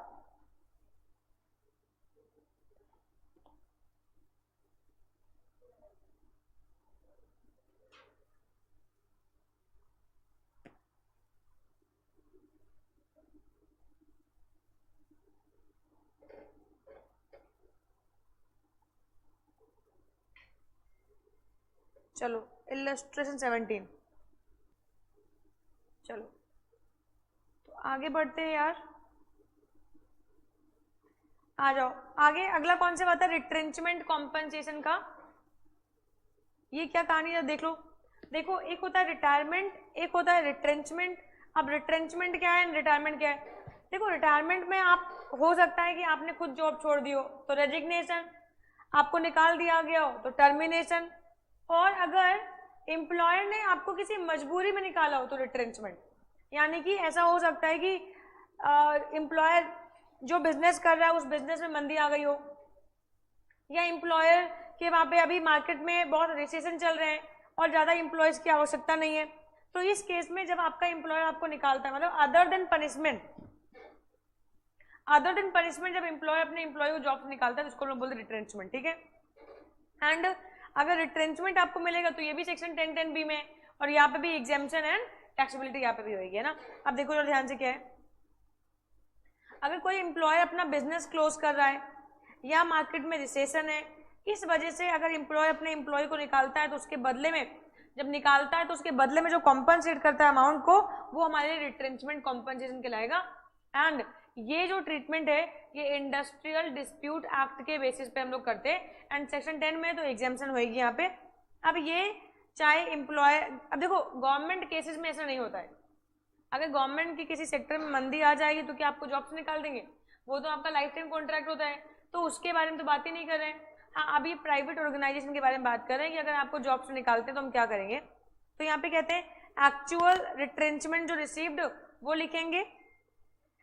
चलो इलस्ट्रेशन 17, चलो तो आगे बढ़ते हैं यार, आ जाओ आगे। अगला कौन सा बात है, रिट्रेंचमेंट कॉम्पनसेशन का, ये क्या कहानी है देख लो। देखो एक होता है रिटायरमेंट, एक होता है रिट्रेंचमेंट। अब रिट्रेंचमेंट क्या है, रिटायरमेंट क्या है। देखो रिटायरमेंट में आप हो सकता है कि आपने खुद जॉब छोड़ दी हो तो रेजिग्नेशन, आपको निकाल दिया गया हो तो टर्मिनेशन, और अगर एम्प्लॉयर ने आपको किसी मजबूरी में निकाला हो तो रिट्रेंचमेंट। यानी कि ऐसा हो सकता है कि एम्प्लॉयर जो बिजनेस कर रहा है उस बिजनेस में मंदी आ गई हो, या एम्प्लॉयर कि वहाँ पे अभी मार्केट में बहुत रिसेशन चल रहे हैं और ज़्यादा एम्प्लॉयज की आवश्यकता नहीं है, तो इस केस में जब आपका एम्प्लॉयर आपको निकालता है, मतलब अदर देन पनिशमेंट जब एम्प्लॉय अपने एम्प्लॉय को जॉब से निकालता है तो उसको हम लोग बोलते हैं रिट्रेंचमेंट, ठीक है। एंड अगर रिट्रेंचमेंट आपको मिलेगा तो ये भी सेक्शन 10(10)(b) में, और यहाँ पे भी एग्जेम्पशन एंड टैक्सेबिलिटी यहाँ पे भी होगी, है ना। अब देखो जरा ध्यान से क्या है, अगर कोई एम्प्लॉय अपना बिजनेस क्लोज कर रहा है या मार्केट में रिसेशन है, इस वजह से अगर एम्प्लॉय अपने एम्प्लॉय को निकालता है तो उसके बदले में, जब निकालता है तो उसके बदले में जो कॉम्पनसेट करता है अमाउंट को, वो हमारे लिए रिट्रेंचमेंट कॉम्पनसेशन कहलाएगा। एंड ये जो ट्रीटमेंट है ये इंडस्ट्रियल डिस्प्यूट एक्ट के बेसिस पे हम लोग करते हैं, एंड सेक्शन 10 में तो एग्जाम्पशन होगी यहाँ पे। अब ये चाहे एम्प्लॉय, अब देखो गवर्नमेंट केसेस में ऐसा नहीं होता है, अगर गवर्नमेंट की किसी सेक्टर में मंदी आ जाएगी तो क्या आपको जॉब से निकाल देंगे, वो तो आपका लाइफ टाइम कॉन्ट्रैक्ट होता है, तो उसके बारे में तो बात ही नहीं कर रहे हैं। हाँ, अभी प्राइवेट ऑर्गेनाइजेशन के बारे में बात कर रहे हैं कि अगर आपको जॉब से निकालते हैं तो हम क्या करेंगे, तो यहाँ पे कहते हैं एक्चुअल रिट्रेंचमेंट जो रिसीव्ड वो लिखेंगे,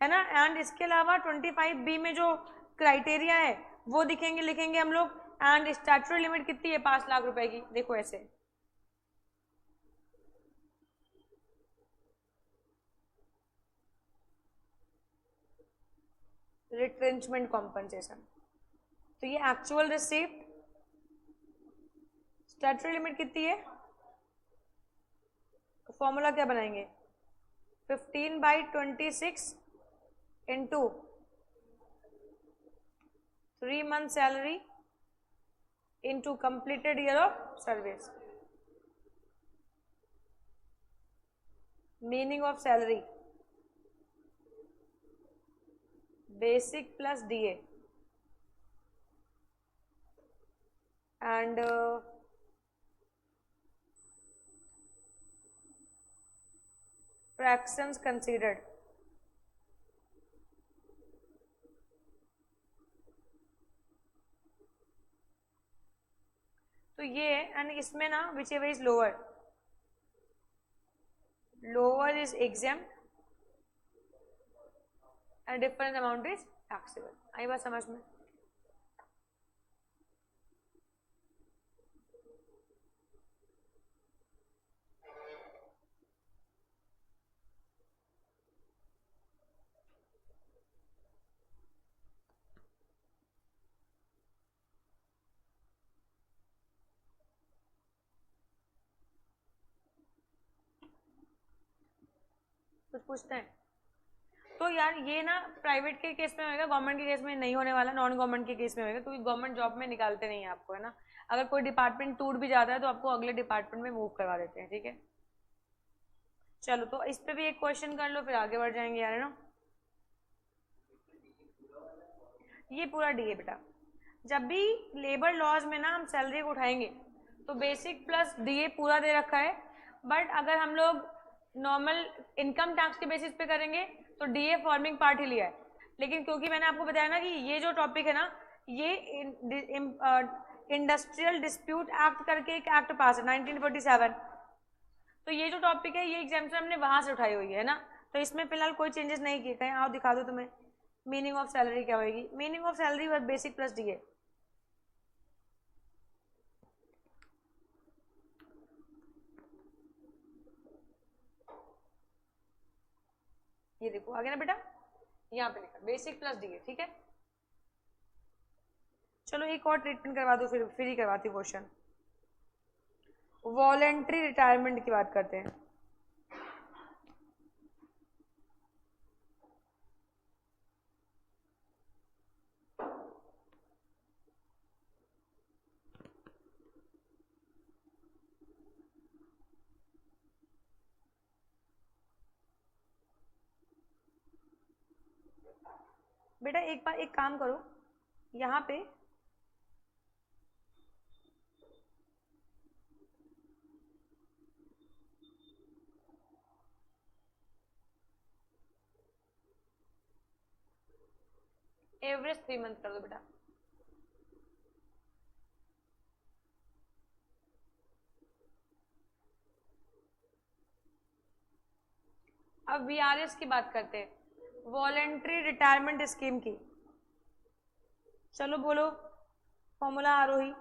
है ना। एंड इसके अलावा 25(b) में जो क्राइटेरिया है वो लिखेंगे हम लोग। एंड स्टैट्यूटरी लिमिट कितनी है, 5 लाख रुपए की, देखो ऐसे। रिट्रेंचमेंट कॉम्पनसेशन, तो ये एक्चुअल रिसीव्ड, स्टैट्यूटरी लिमिट कितनी है, फॉर्मूला क्या बनाएंगे, 15/26 into 3 month salary into completed year of service. Meaning of salary basic plus DA and fractions considered. तो ये एंड इसमें ना whichever is lower is exempt and difference amount is taxable. आई बात समझ में। कुछ पूछते हैं तो यार ये ना प्राइवेट के केस में होगा, गवर्नमेंट के केस में नहीं होने वाला, नॉन गवर्नमेंट के केस में होगा, क्योंकि गवर्नमेंट जॉब में निकालते नहीं है आपको, है ना। अगर कोई डिपार्टमेंट टूट भी जाता है तो आपको अगले डिपार्टमेंट में मूव करवा देते हैं, ठीक है। चलो तो इस पे भी एक क्वेश्चन कर लो फिर आगे बढ़ जाएंगे यार, है ना। ये पूरा DA बेटा, जब भी लेबर लॉज में ना हम सैलरी को उठाएंगे तो बेसिक प्लस DA पूरा दे रखा है, बट अगर हम लोग नॉर्मल इनकम टैक्स के बेसिस पे करेंगे तो DA फॉर्मिंग पार्ट ही लिया है। लेकिन क्योंकि मैंने आपको बताया ना कि ये जो टॉपिक है ना, ये इंडस्ट्रियल डिस्प्यूट एक्ट करके एक एक्ट पास है 1947, तो ये जो टॉपिक है ये एग्जाम्पशन हमने वहां से उठाई हुई है ना, तो इसमें फिलहाल कोई चेंजेस नहीं किए। कहीं आओ दिखा दो तुम्हें मीनिंग ऑफ सैलरी क्या होगी। Meaning of salary was basic plus DA। ये देखो आगे ना बेटा, यहाँ पे लिखा बेसिक प्लस DA, ठीक है। चलो एक और ट्रीटमेंट करवा दो, फिर ही करवाती हूँ क्वेश्चन। वॉलेंट्री रिटायरमेंट की बात करते हैं। बेटा एक बार एक काम करो, यहाँ पे एवरेज 3 मंथ कर दो बेटा। अब VRS की बात करते हैं, वॉलेंट्री रिटायरमेंट स्कीम की। चलो बोलो फॉर्मूला आरोही।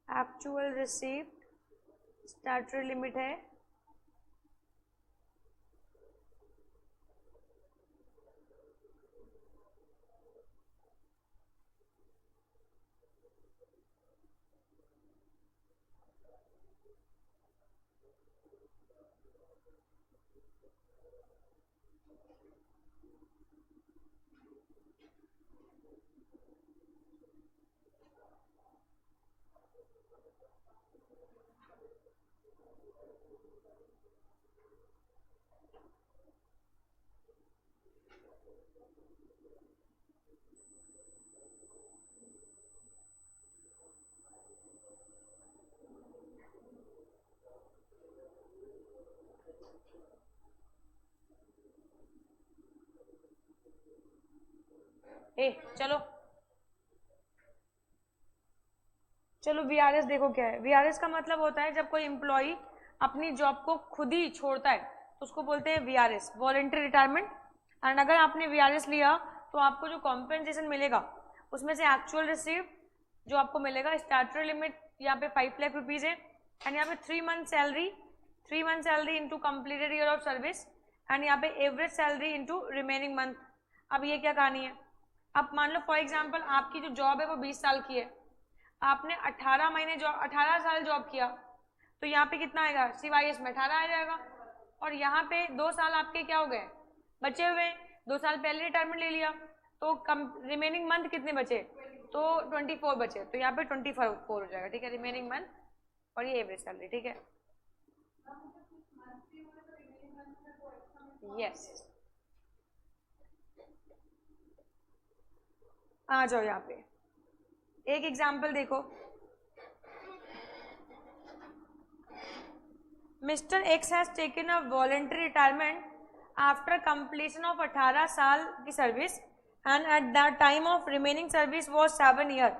एक्चुअल रिसीव्ड स्टैट्यूटरी लिमिट है चलो चलो वीआरएस देखो क्या है। वीआरएस का मतलब होता है जब कोई एम्प्लॉय अपनी जॉब को खुद ही छोड़ता है तो उसको बोलते हैं वीआरएस, वॉलंटरी रिटायरमेंट। एंड अगर आपने वीआरएस लिया तो आपको जो कॉम्पेंसेशन मिलेगा उसमें से एक्चुअल रिसीव जो आपको मिलेगा, स्टैट्यूटरी लिमिट यहाँ पे 5 लाख रुपीज है, एंड यहाँ पे 3 month salary into completed year of service, and यहाँ पे average salary into remaining month. अब ये क्या कहानी है, अब मान लो फॉर एग्जाम्पल आपकी जो जॉब है वो 20 साल की है, आपने 18 साल जॉब किया, तो यहाँ पे कितना आएगा, CYS में 18 आ जाएगा। और यहाँ पे 2 साल आपके क्या हो गए, बचे हुए, 2 साल पहले रिटायरमेंट ले लिया, तो रिमेनिंग मंथ कितने बचे, तो 24 बचे, तो यहाँ पे 24 हो जाएगा, ठीक है, रिमेनिंग मंथ, और ये एवरेज सैलरी, ठीक है। यस, आ जाओ यहाँ पे एक एग्जाम्पल देखो। Mister x has taken a voluntary retirement after completion of 18 साल की service, and at the time of remaining service was 7 year,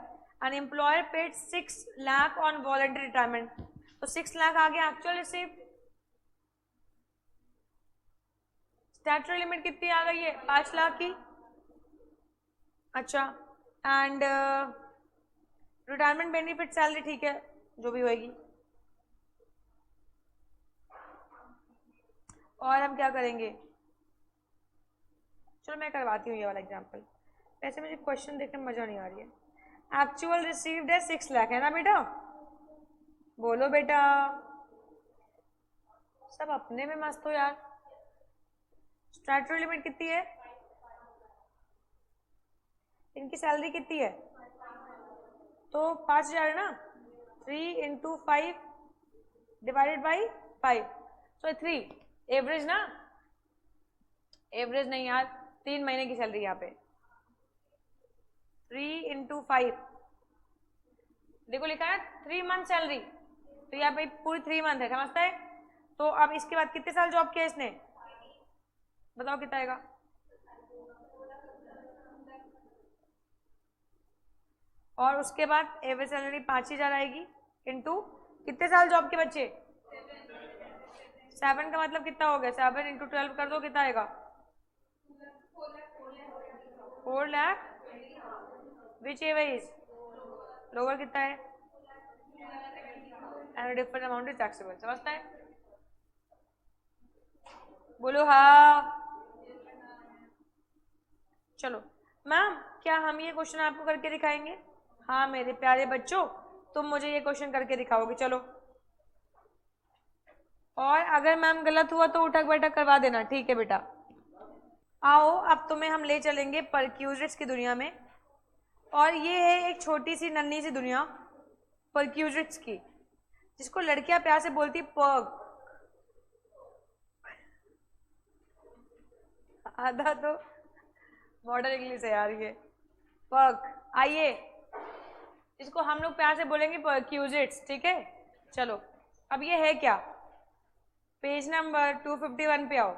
an employer paid 6 lakh on voluntary retirement. तो 6 लाख आ गया एक्चुअल रिसीव। स्टैट्यूटरी लिमिट कितनी आ गई है, 5 लाख की। अच्छा, एंड रिटायरमेंट बेनिफिट सैलरी, ठीक है, जो भी होगी। और हम क्या करेंगे, चलो मैं करवाती हूँ ये वाला एग्जांपल। वैसे मुझे क्वेश्चन देखने में मजा नहीं आ रही है। एक्चुअल रिसीव्ड है 6 लाख, है ना बेटा, बोलो बेटा, सब अपने में मस्त हो यार। स्टैट्यूटरी लिमिट कितनी है, इनकी सैलरी कितनी है, तो 5,000 है ना, 3 into 5 divided by 5, so 3 average ना, एवरेज नहीं यार, 3 महीने की सैलरी यहाँ पे, 3 इंटू 5, देखो लिखा है 3 मंथ सैलरी, तो यहाँ पे पूरी 3 मंथ है, समझता है। तो अब इसके बाद कितने साल जॉब किया इसने, बताओ कितना आएगा, और उसके बाद एवरेज सैलरी 5,000 आएगी, इंटू कितने साल जॉब के बच्चे, 7 का मतलब कितना हो गया, 7 इंटू 12 कर दो, कितना आएगा, 4 लाख, विच एवरेज लोअर कितना है, and different amount is taxable, समझता है, बोलो हाँ। चलो मैम, क्या हम ये क्वेश्चन आपको करके दिखाएंगे, हाँ मेरे प्यारे बच्चों, तुम मुझे ये क्वेश्चन करके दिखाओगे, चलो। और अगर मैम गलत हुआ तो उठक बैठक करवा देना, ठीक है बेटा। आओ अब तुम्हें हम ले चलेंगे परक्यूजिट्स की दुनिया में, और ये है एक छोटी सी नन्ही सी दुनिया परक्यूजिट्स की, जिसको लड़कियां प्यार से बोलती पर्क, आधा तो मॉडर्न इंग्लिश है यार ये, पर्क। आइए इसको हम लोग प्यार से बोलेंगे परक्यूजिट्स, ठीक है। चलो अब ये है क्या, पेज नंबर 251 पे आओ।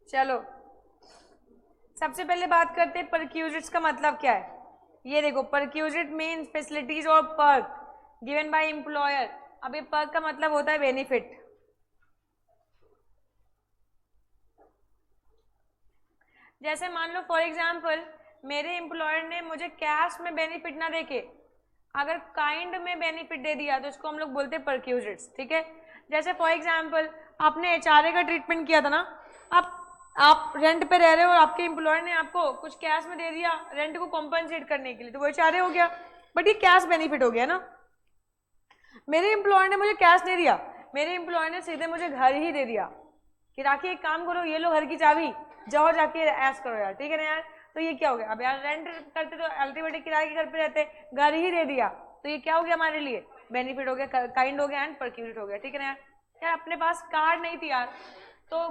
चलो सबसे पहले बात करते हैं परक्यूजिट्स का मतलब क्या है। ये देखो, परक्यूजिट मीन्स फैसिलिटीज और पर्क गिवन बाय एम्प्लॉयर। अब ये पर्क का मतलब होता है बेनिफिट। जैसे मान लो फॉर एग्जाम्पल मेरे एम्प्लॉयर ने मुझे कैश में बेनिफिट ना देके अगर काइंड में बेनिफिट दे दिया तो इसको हम लोग बोलते हैं परक्यूजिट्स, ठीक है। जैसे फॉर एग्जाम्पल आपने एचआरए का ट्रीटमेंट किया था ना, अब आप रेंट पे रह रहे हो और आपके एम्प्लॉयर ने आपको कुछ कैश में दे दिया रेंट को कॉम्पनसेट करने के लिए, तो वो एचआरए हो गया, बट ये कैश बेनिफिट हो गया ना। मेरे एम्प्लॉयर ने मुझे कैश नहीं दिया, मेरे एम्प्लॉयर ने सीधे मुझे घर ही दे दिया कि राखी एक काम करो, ये लो घर की चाबी, जाओ जाके ऐश करो यार, ठीक है ना यार। तो ये क्या हो गया, अब यार रेंट करते तो अल्टीमेटली किराए के घर पे रहते, घर ही दे दिया, तो ये क्या हो गया हमारे लिए, बेनिफिट हो गया, काइंड हो गया एंड परक्यूजिट हो गया, ठीक है ना यार। यार अपने पास कार्ड नहीं थी यार, तो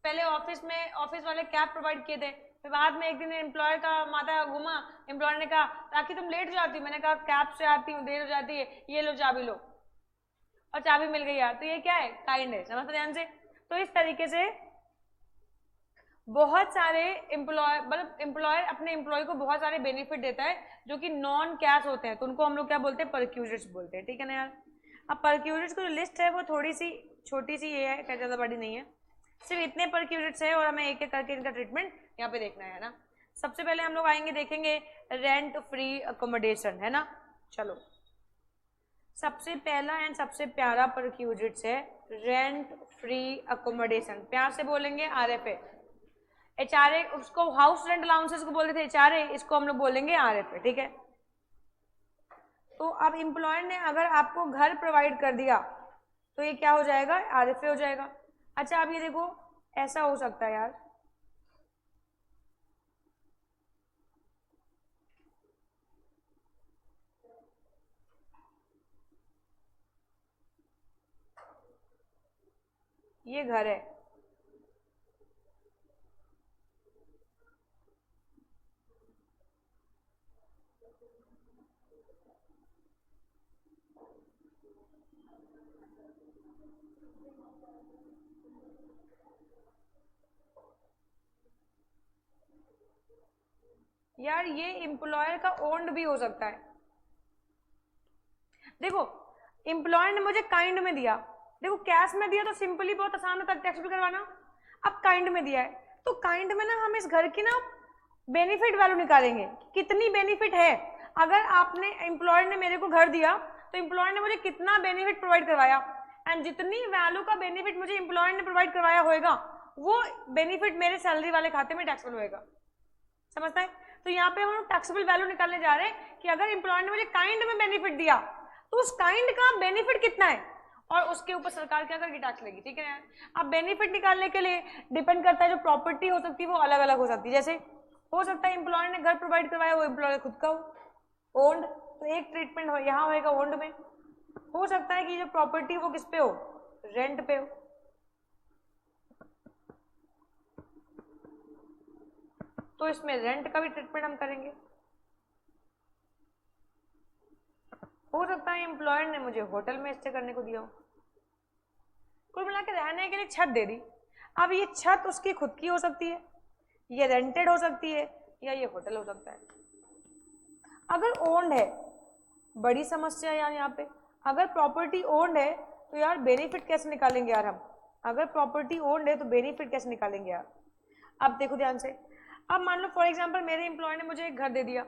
पहले ऑफिस में ऑफिस वाले कैब प्रोवाइड किए थे, फिर बाद में एक दिन एम्प्लॉयर का माथा घुमा, एम्प्लॉयर ने कहा ताकि तुम लेट जाती हो, मैंने कहा कैब से आती हूँ, देर हो जाती है, ये लो चाबी लो, और चाबी मिल गई यार, तो ये क्या है, काइंड है, समझते ध्यान से। तो इस तरीके से बहुत सारे एम्प्लॉय मतलब एम्प्लॉयर अपने एम्प्लॉय को बहुत सारे बेनिफिट देता है जो कि नॉन कैश होते हैं, तो उनको हम लोग क्या बोलते हैं, परक्यूजिट्स बोलते हैं, ठीक है ना यार। अब परक्यूजिट्स की जो लिस्ट है वो थोड़ी सी छोटी सी ये है, क्या ज़्यादा बड़ी नहीं है, सिर्फ इतने परक्यूजिट्स है और हमें एक एक करके इनका ट्रीटमेंट यहाँ पे देखना है ना। सबसे पहले हम लोग आएंगे देखेंगे रेंट फ्री अकोमोडेशन, है ना। चलो सबसे पहला एंड सबसे प्यारा परक्यूजिट्स है रेंट फ्री अकोमोडेशन, प्यार से बोलेंगे आरएफए। एचआरए उसको हाउस रेंट अलाउंसेस को बोलते थे एचआरए, इसको हम लोग बोलेंगे आरएफए, ठीक है। तो अब एम्प्लॉयर ने अगर आपको घर प्रोवाइड कर दिया तो ये क्या हो जाएगा, आरएफए हो जाएगा। अच्छा अब ये देखो ऐसा हो सकता है यार, ये घर है, यार ये एम्प्लॉयर का ओन्ड भी हो सकता है। देखो एम्प्लॉयर ने मुझे काइंड में दिया, देखो कैश में दिया तो सिंपली बहुत आसान होता है टैक्सेबल करवाना, अब काइंड में दिया है तो काइंड में ना हम इस घर की ना बेनिफिट वैल्यू निकालेंगे, कितनी बेनिफिट है। अगर आपने एम्प्लॉयर ने मेरे को घर दिया तो एम्प्लॉयर ने मुझे कितना बेनिफिट प्रोवाइड करवाया, एंड जितनी वैल्यू का बेनिफिट मुझे एम्प्लॉयर ने प्रोवाइड करवाया होगा वो बेनिफिट मेरे सैलरी वाले खाते में टैक्सेबल होएगा, समझता है। तो यहाँ पे हम लोग टैक्सेबल वैल्यू निकालने जा रहे हैं कि अगर एम्प्लॉयर ने मुझे काइंड में बेनिफिट दिया तो उस काइंड का बेनिफिट कितना है और उसके ऊपर सरकार क्या करेगी, टैक्स लेगी, ठीक है यार। अब बेनिफिट निकालने के लिए डिपेंड करता है, जो प्रॉपर्टी हो सकती है वो अलग अलग हो सकती है, जैसे हो सकता है एम्प्लॉयर ने घर प्रोवाइड करवाया वो एम्प्लॉयर खुद का हो ओन्ड, तो एक ट्रीटमेंट हो यहाँ होएगा ओन्ड में। हो सकता है कि जो प्रॉपर्टी वो किस पे हो, रेंट पे हो, तो इसमें रेंट का भी ट्रीटमेंट हम करेंगे। हो सकता है एम्प्लॉयर ने मुझे होटल में स्टे करने को दिया हो, कुल मिला के रहने के लिए छत दे दी, अब ये छत उसकी खुद की हो सकती है, ये रेंटेड हो सकती है, या ये होटल हो सकता है। अगर ओन्ड है, बड़ी समस्या है यार यहाँ पे, अगर प्रॉपर्टी ओन्ड है तो यार बेनिफिट कैसे निकालेंगे यार हम, अगर प्रॉपर्टी ओन्ड है तो बेनिफिट कैसे निकालेंगे यार। अब देखो ध्यान से, अब मान लो फॉर एग्जाम्पल मेरे एम्प्लॉयर ने मुझे एक घर दे दिया,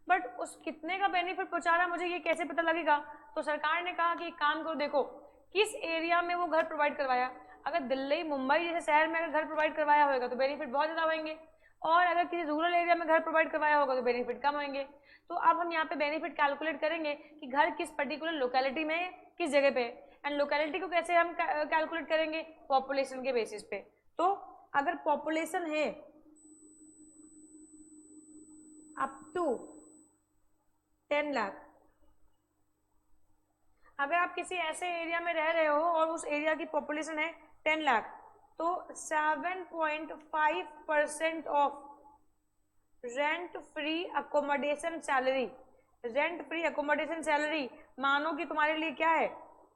बट उस कितने का बेनिफिट पहुंचा रहा मुझे ये कैसे पता लगेगा, तो सरकार ने कहा कि एक काम करो, देखो किस एरिया में वो घर प्रोवाइड करवाया, अगर दिल्ली मुंबई जैसे शहर में अगर घर प्रोवाइड करवाया होगा तो बेनिफिट बहुत ज़्यादा होंगे, और अगर किसी रूरल एरिया में घर प्रोवाइड करवाया होगा तो बेनिफिट कम होंगे। तो अब हम यहाँ पे बेनिफिट कैलकुलेट करेंगे कि घर किस पर्टिकुलर लोकेलिटी में किस जगह पे, एंड लोकेलिटी को कैसे हम कैलकुलेट करेंगे, पॉपुलेशन के बेसिस पे। तो अगर पॉपुलेशन है अप टू 10 लाख, अगर आप किसी ऐसे एरिया में रह रहे हो और उस एरिया की पॉपुलेशन है 10 लाख, तो 7.5% of rent free accommodation salary, rent free accommodation salary मानो कि तुम्हारे लिए क्या है,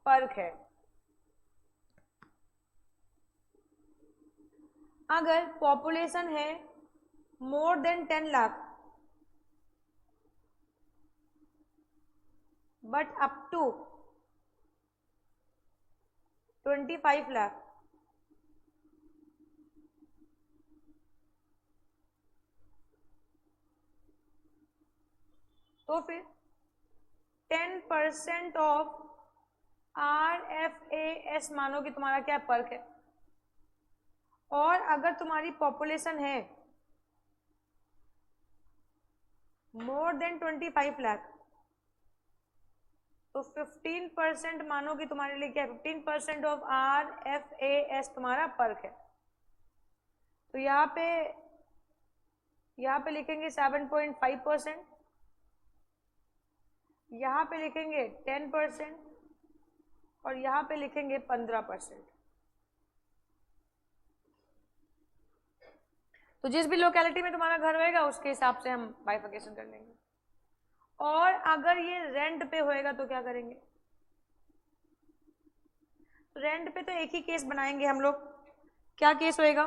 पर्क है। अगर पॉपुलेशन है more than 10 lakh, but up to 25 lakh. तो फिर 10% ऑफ RFAS मानो कि तुम्हारा क्या पर्क है, और अगर तुम्हारी पॉपुलेशन है मोर देन 25 लाख तो 15% मानो कि तुम्हारे लिए क्या है, 15% ऑफ RFAS तुम्हारा पर्क है। तो यहाँ पे लिखेंगे 7.5%, यहाँ पे लिखेंगे 10% और यहाँ पे लिखेंगे 15%। तो जिस भी लोकेलिटी में तुम्हारा घर होएगा उसके हिसाब से हम बाइफर्केशन कर लेंगे। और अगर ये रेंट पे होएगा तो क्या करेंगे? रेंट पे तो एक ही केस बनाएंगे हम लोग। क्या केस होएगा?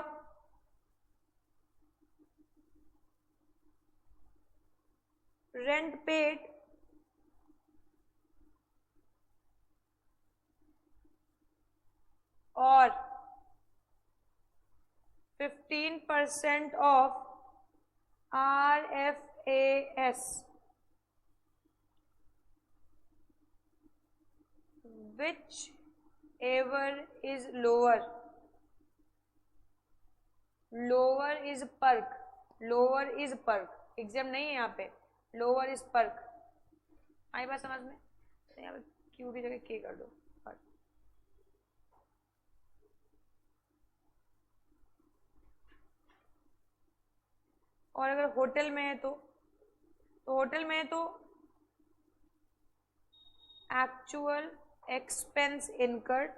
रेंट पेड और 15% of RFAS whichever is lower is perk, lower is perk, exam नहीं है यहाँ पे, lower is perk। आई बात समझ में? तो यहाँ पे क्यू की जगह के कर दो। और अगर होटल में है तो होटल में है तो एक्चुअल एक्सपेंस इनकर्ड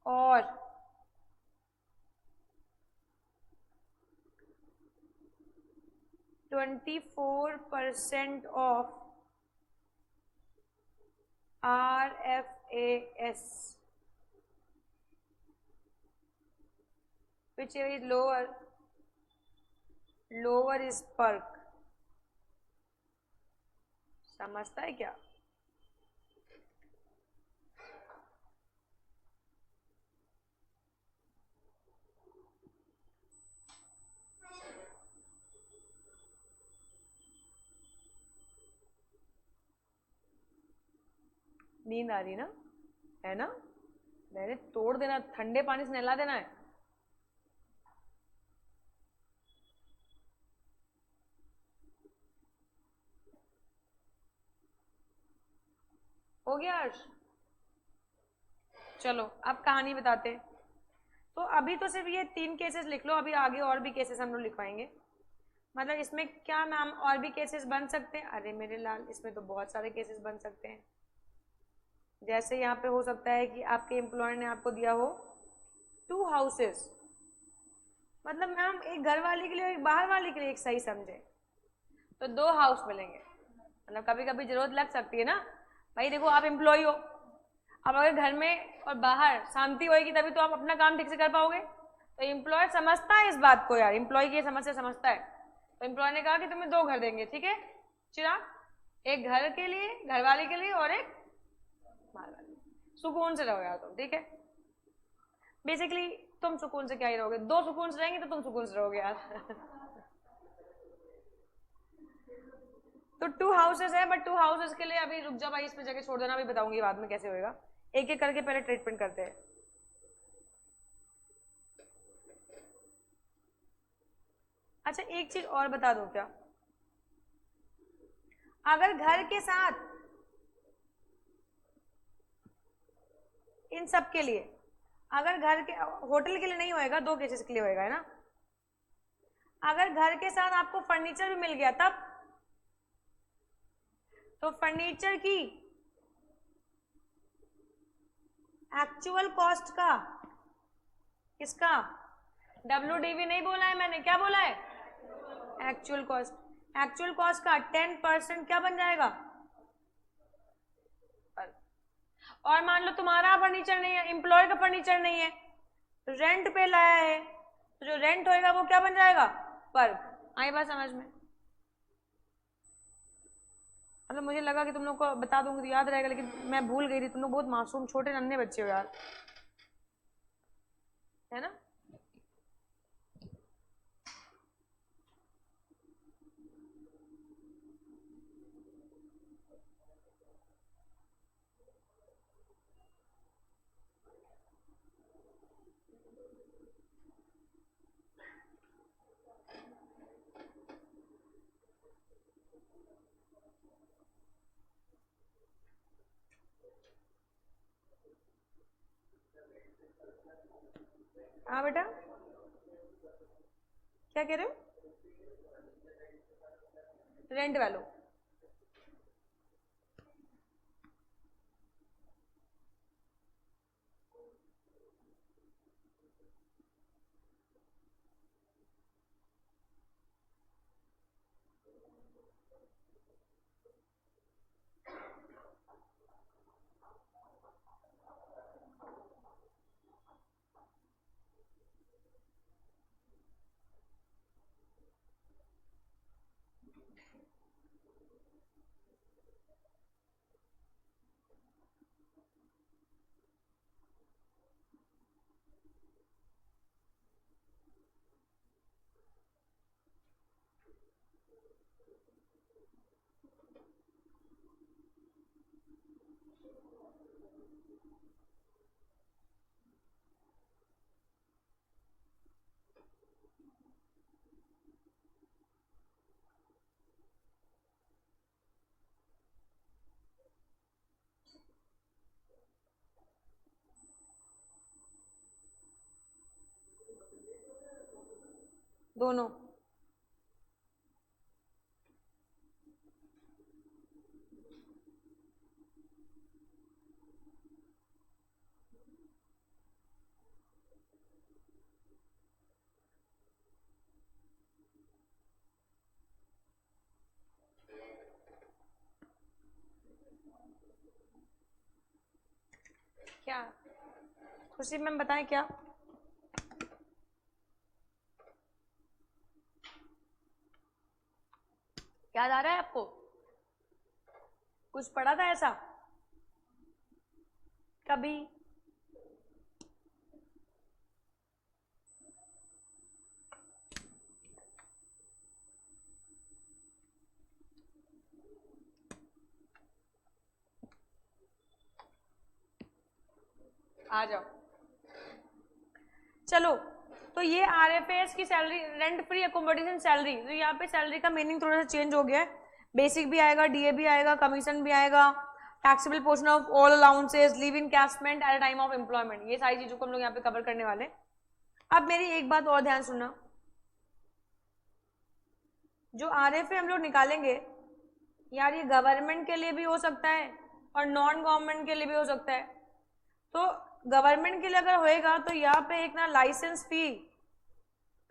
और 24% of RFAS whichever is lower is perk। समझता है क्या? नींद आ रही ना, है ना? मैंने तोड़ देना, ठंडे पानी से नहला देना है। हो गया अर्श? चलो अब कहानी बताते हैं। तो अभी तो सिर्फ ये 3 केसेस लिख लो, अभी आगे और भी केसेस हम लोग लिखवाएंगे। मतलब इसमें क्या नाम और भी केसेस बन सकते हैं? अरे मेरे लाल, इसमें तो बहुत सारे केसेस बन सकते हैं। जैसे यहाँ पे हो सकता है कि आपके एम्प्लॉयर ने आपको दिया हो 2 हाउसेस, मतलब मैम एक घर वाले के लिए और एक बाहर वाले के लिए एक सही समझे तो 2 हाउस मिलेंगे। मतलब कभी कभी जरूरत लग सकती है ना भाई। देखो आप एम्प्लॉय हो, अब अगर घर में और बाहर शांति होगी तभी तो आप अपना काम ठीक से कर पाओगे। तो एम्प्लॉयर समझता है इस बात को यार, एम्प्लॉय की समस्या समझता है। तो एम्प्लॉयर ने कहा कि तुम्हें 2 घर देंगे, ठीक है चिराग, एक घर के लिए, घर वाले के लिए और एक बाहर वाले। सुकून से रहो यार तुम, ठीक है। बेसिकली तुम सुकून से क्या ही रहोगे, 2 सुकून से रहेंगे तो तुम सुकून से रहोगे यार। तो 2 हाउसेस है, बट 2 हाउसेस के लिए अभी रुक जा भाई, इसमें जगह छोड़ देना, अभी बताऊंगी बाद में कैसे होएगा। एक एक करके पहले ट्रीटमेंट करते हैं। अच्छा एक चीज और बता दूं क्या, अगर घर के साथ इन सब के लिए, अगर घर के, होटल के लिए नहीं होएगा, 2 केसेस के लिए होएगा, है ना। अगर घर के साथ आपको फर्नीचर भी मिल गया तब तो फर्नीचर की एक्चुअल कॉस्ट का, किसका, WDV नहीं बोला है मैंने, क्या बोला है, एक्चुअल कॉस्ट। एक्चुअल कॉस्ट का 10% क्या बन जाएगा, और मान लो तुम्हारा फर्नीचर नहीं है, एम्प्लॉय का फर्नीचर नहीं है, रेंट पे लाया है, तो जो रेंट होएगा वो क्या बन जाएगा, पर। आई बात समझ में? मतलब मुझे लगा कि तुम लोग को बता दूंगी तो याद रहेगा, लेकिन मैं भूल गई थी। तुम लोग बहुत मासूम छोटे नन्हे बच्चे हो यार, है ना। हाँ बेटा, क्या कह रहे हो? रेंट वैल्यू, दोनों। क्या खुशी मैम बताएं क्या? याद आ रहा है आपको? कुछ पढ़ा था ऐसा कभी? आ जाओ। चलो, तो ये आरएफएस की salary, rent free accommodation salary. तो यहाँ पे सैलरी का मीनिंग थोड़ा सा चेंज हो गया है। बेसिक भी आएगा, डीए भी आएगा, कमीशन भी आएगा, taxable portion of all allowances, leave encashment at time of employment. ये सारी चीजों को हम लोग यहाँ पे कवर करने वाले। अब मेरी एक बात और ध्यान सुनना, जो आरएफए हम लोग निकालेंगे यार, ये गवर्नमेंट के लिए भी हो सकता है और नॉन गवर्नमेंट के लिए भी हो सकता है। तो गवर्नमेंट के लिए अगर होएगा तो यहाँ पे एक ना लाइसेंस फी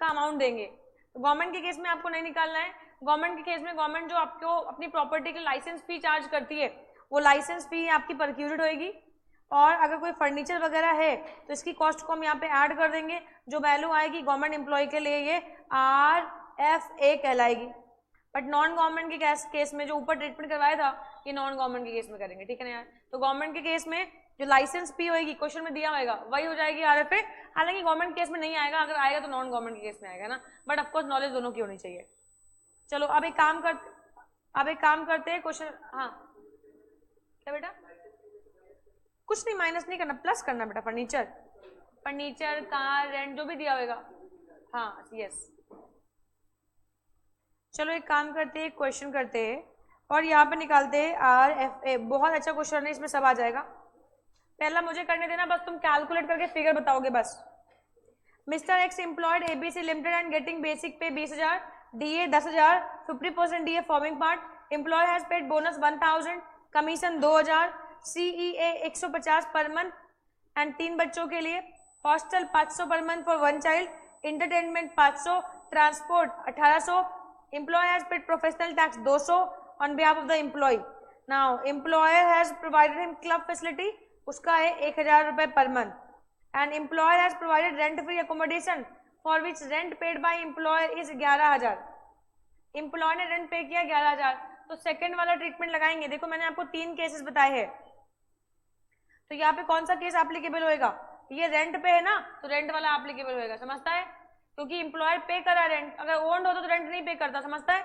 का अमाउंट देंगे। तो गवर्नमेंट के केस में आपको नहीं निकालना है। गवर्नमेंट के केस में गवर्नमेंट जो आपको अपनी प्रॉपर्टी के लाइसेंस फी चार्ज करती है, वो लाइसेंस फी आपकी परक्यूटेड होएगी। और अगर कोई फर्नीचर वगैरह है तो इसकी कॉस्ट को हम यहाँ पे ऐड कर देंगे। जो वैल्यू आएगी गवर्नमेंट एम्प्लॉय के लिए ये RFA कहलाएगी। बट नॉन गवर्नमेंट के केस में जो ऊपर ट्रीटमेंट करवाया था, ये नॉन गवर्नमेंट के केस में करेंगे, ठीक है ना यार। तो गवर्नमेंट के केस में जो लाइसेंस फी होगी, क्वेश्चन में दिया होगा, वही हो जाएगी RFA। हालांकि गवर्नमेंट केस में नहीं आएगा, अगर आएगा तो नॉन गवर्नमेंट के केस में आएगा ना। बट ऑफकोर्स नॉलेज दोनों की होनी चाहिए। चलो अब एक काम करते हैं क्वेश्चन। हाँ क्या बेटा? कुछ नहीं, माइनस नहीं करना, प्लस करना बेटा। फर्नीचर कार रेंट जो भी दिया होगा। हाँ यस। चलो एक काम करते हैं, क्वेश्चन करते हैं और यहाँ पे निकालते हैं RFA। बहुत अच्छा क्वेश्चन है, इसमें सब आ जाएगा। पहला मुझे करने देना, बस तुम कैलकुलेट करके फिगर बताओगे बस। Mister X employed ABC limited and getting basic pay 20,000, DA 10,000, 50% DA forming part. Employee has paid bonus 1,000, commission 2,000, CEA 150 पर मंथ एंड 3 बच्चों के लिए, hostel 500 per month for 1 child, entertainment 500, transport 1,800। Employee has paid professional tax 200 on behalf of the employee. Now employer has provided him club facility, उसका है 1,000 रुपए per month. And employer has provided rent free accommodation for which rent paid by employer is 11,000। Employ ने rent पे किया 11,000। तो second वाला treatment लगाएंगे। देखो मैंने आपको 3 केसेस बताए हैं, तो यहाँ पे कौन सा केस एप्लीकेबल होएगा? ये रेंट पे है ना, तो रेंट वाला एप्लीकेबल होएगा, समझता है? क्योंकि एम्प्लॉयर पे करा रेंट, अगर ओन्ड होता तो रेंट नहीं पे करता, समझता है?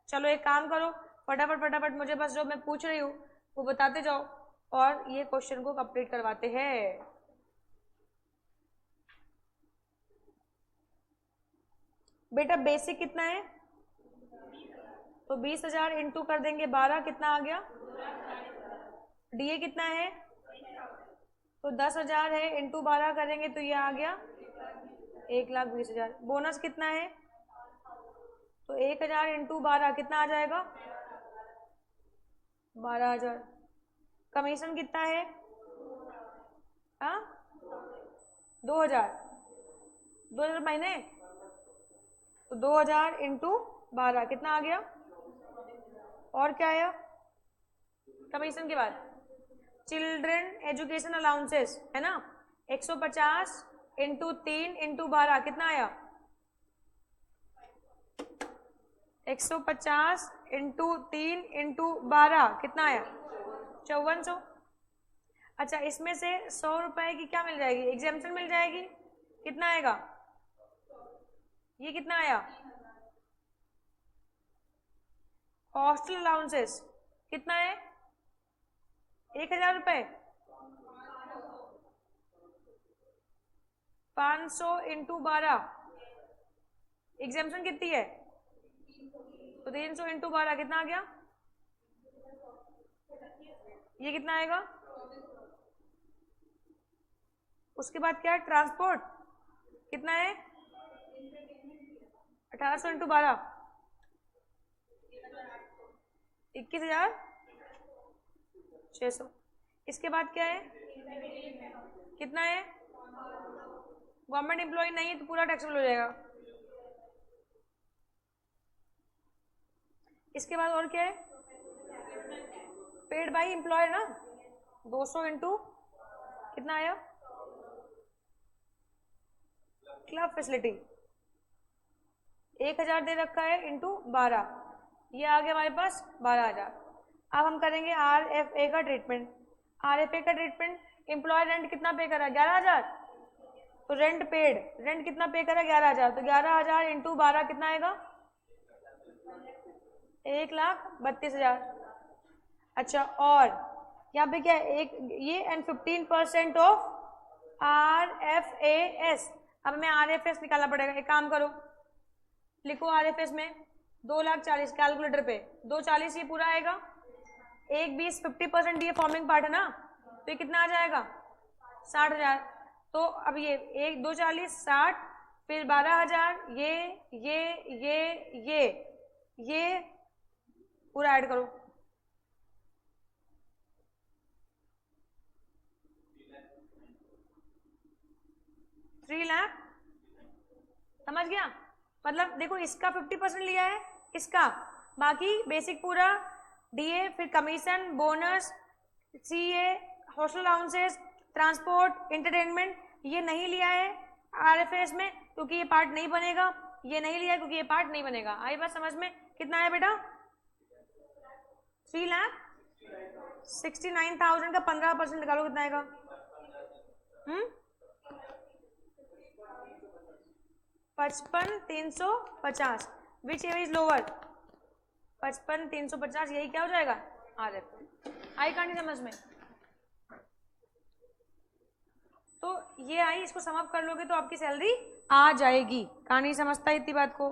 चलो एक काम करो, फटाफट फटाफट मुझे बस जो मैं पूछ रही हूँ वो बताते जाओ और ये क्वेश्चन को कंप्लीट करवाते हैं। बेटा बेसिक कितना है? तो 20,000 इंटू कर देंगे 12, कितना आ गया? डीए कितना है? तो 10,000 है, इंटू 12 करेंगे तो ये आ गया 1,20,000। बोनस कितना है? तो 1,000 इंटू 12 कितना आ जाएगा? 12,000। कमीशन कितना है? 2,000 महीने, तो 2,000 इंटू 12 कितना आ गया? और क्या आया कमीशन के बाद? चिल्ड्रन एजुकेशन अलाउंसेस है ना, 150 इंटू 3 इंटू 12 कितना आया? 150 इंटू 3 इंटू 12 कितना आया? 5400। अच्छा, इसमें से 100 रुपए की क्या मिल जाएगी? एग्जेम्पशन मिल जाएगी, कितना आएगा? ये कितना आया? हॉस्टल अलाउंसेस कितना है? 1,000 रुपए। 500 इंटू 12, एग्जेम्पशन कितनी है? तो 300 इंटू 12 कितना आ गया? ये कितना आएगा? उसके बाद क्या है? ट्रांसपोर्ट कितना है? 1800 इंटू 12, 21,600। इसके बाद क्या है? कितना है? गवर्नमेंट एम्प्लॉय नहीं है तो पूरा टैक्सेबल हो जाएगा। इसके बाद और क्या है? पेड बाई एम्प्लॉयर ना, 200 इंटू कितना आया? क्लब फैसिलिटी 1,000 दे रखा है इंटू 12, ये आ गया हमारे पास 12,000। अब हम करेंगे RFA का ट्रीटमेंट। RFA का ट्रीटमेंट, एम्प्लॉयर रेंट कितना पे करा? 11,000। तो रेंट पेड, रेंट कितना पे करा? 11,000। तो 11,000 इंटू 12 कितना आएगा? 1,32,000। अच्छा, और यहाँ पे क्या है? एक ये एंड 15% ऑफ RFAS। अब हमें RFS निकालना पड़ेगा। एक काम करो, लिखो RFS में 2,40,000 कैलकुलेटर पे 2,40,000 ये पूरा आएगा, 1,20 50% ये फॉर्मिंग पार्ट है ना, तो ये कितना आ जाएगा? 60,000। तो अब ये 1 2,40 60, फिर 12,000, ये पूरा ऐड करो, 3 लाख। समझ गया? मतलब देखो इसका 50% लिया है, इसका बाकी बेसिक पूरा, डीए, फिर commission, bonus, CA, hostel allowances, transport, entertainment, ये नहीं लिया है आरएफएस में क्योंकि ये पार्ट नहीं बनेगा, ये नहीं लिया क्योंकि ये पार्ट नहीं बनेगा। आई बात समझ में? कितना है बेटा? 3,69,000 का 15% निकालो, कितना आएगा? 55,350। Which is lower? 55,350, यही क्या हो जाएगा? RF। आई कहानी समझ में? तो ये आई, इसको समअप कर लोगे तो आपकी सैलरी आ जाएगी। कहानी समझता है इतनी बात को?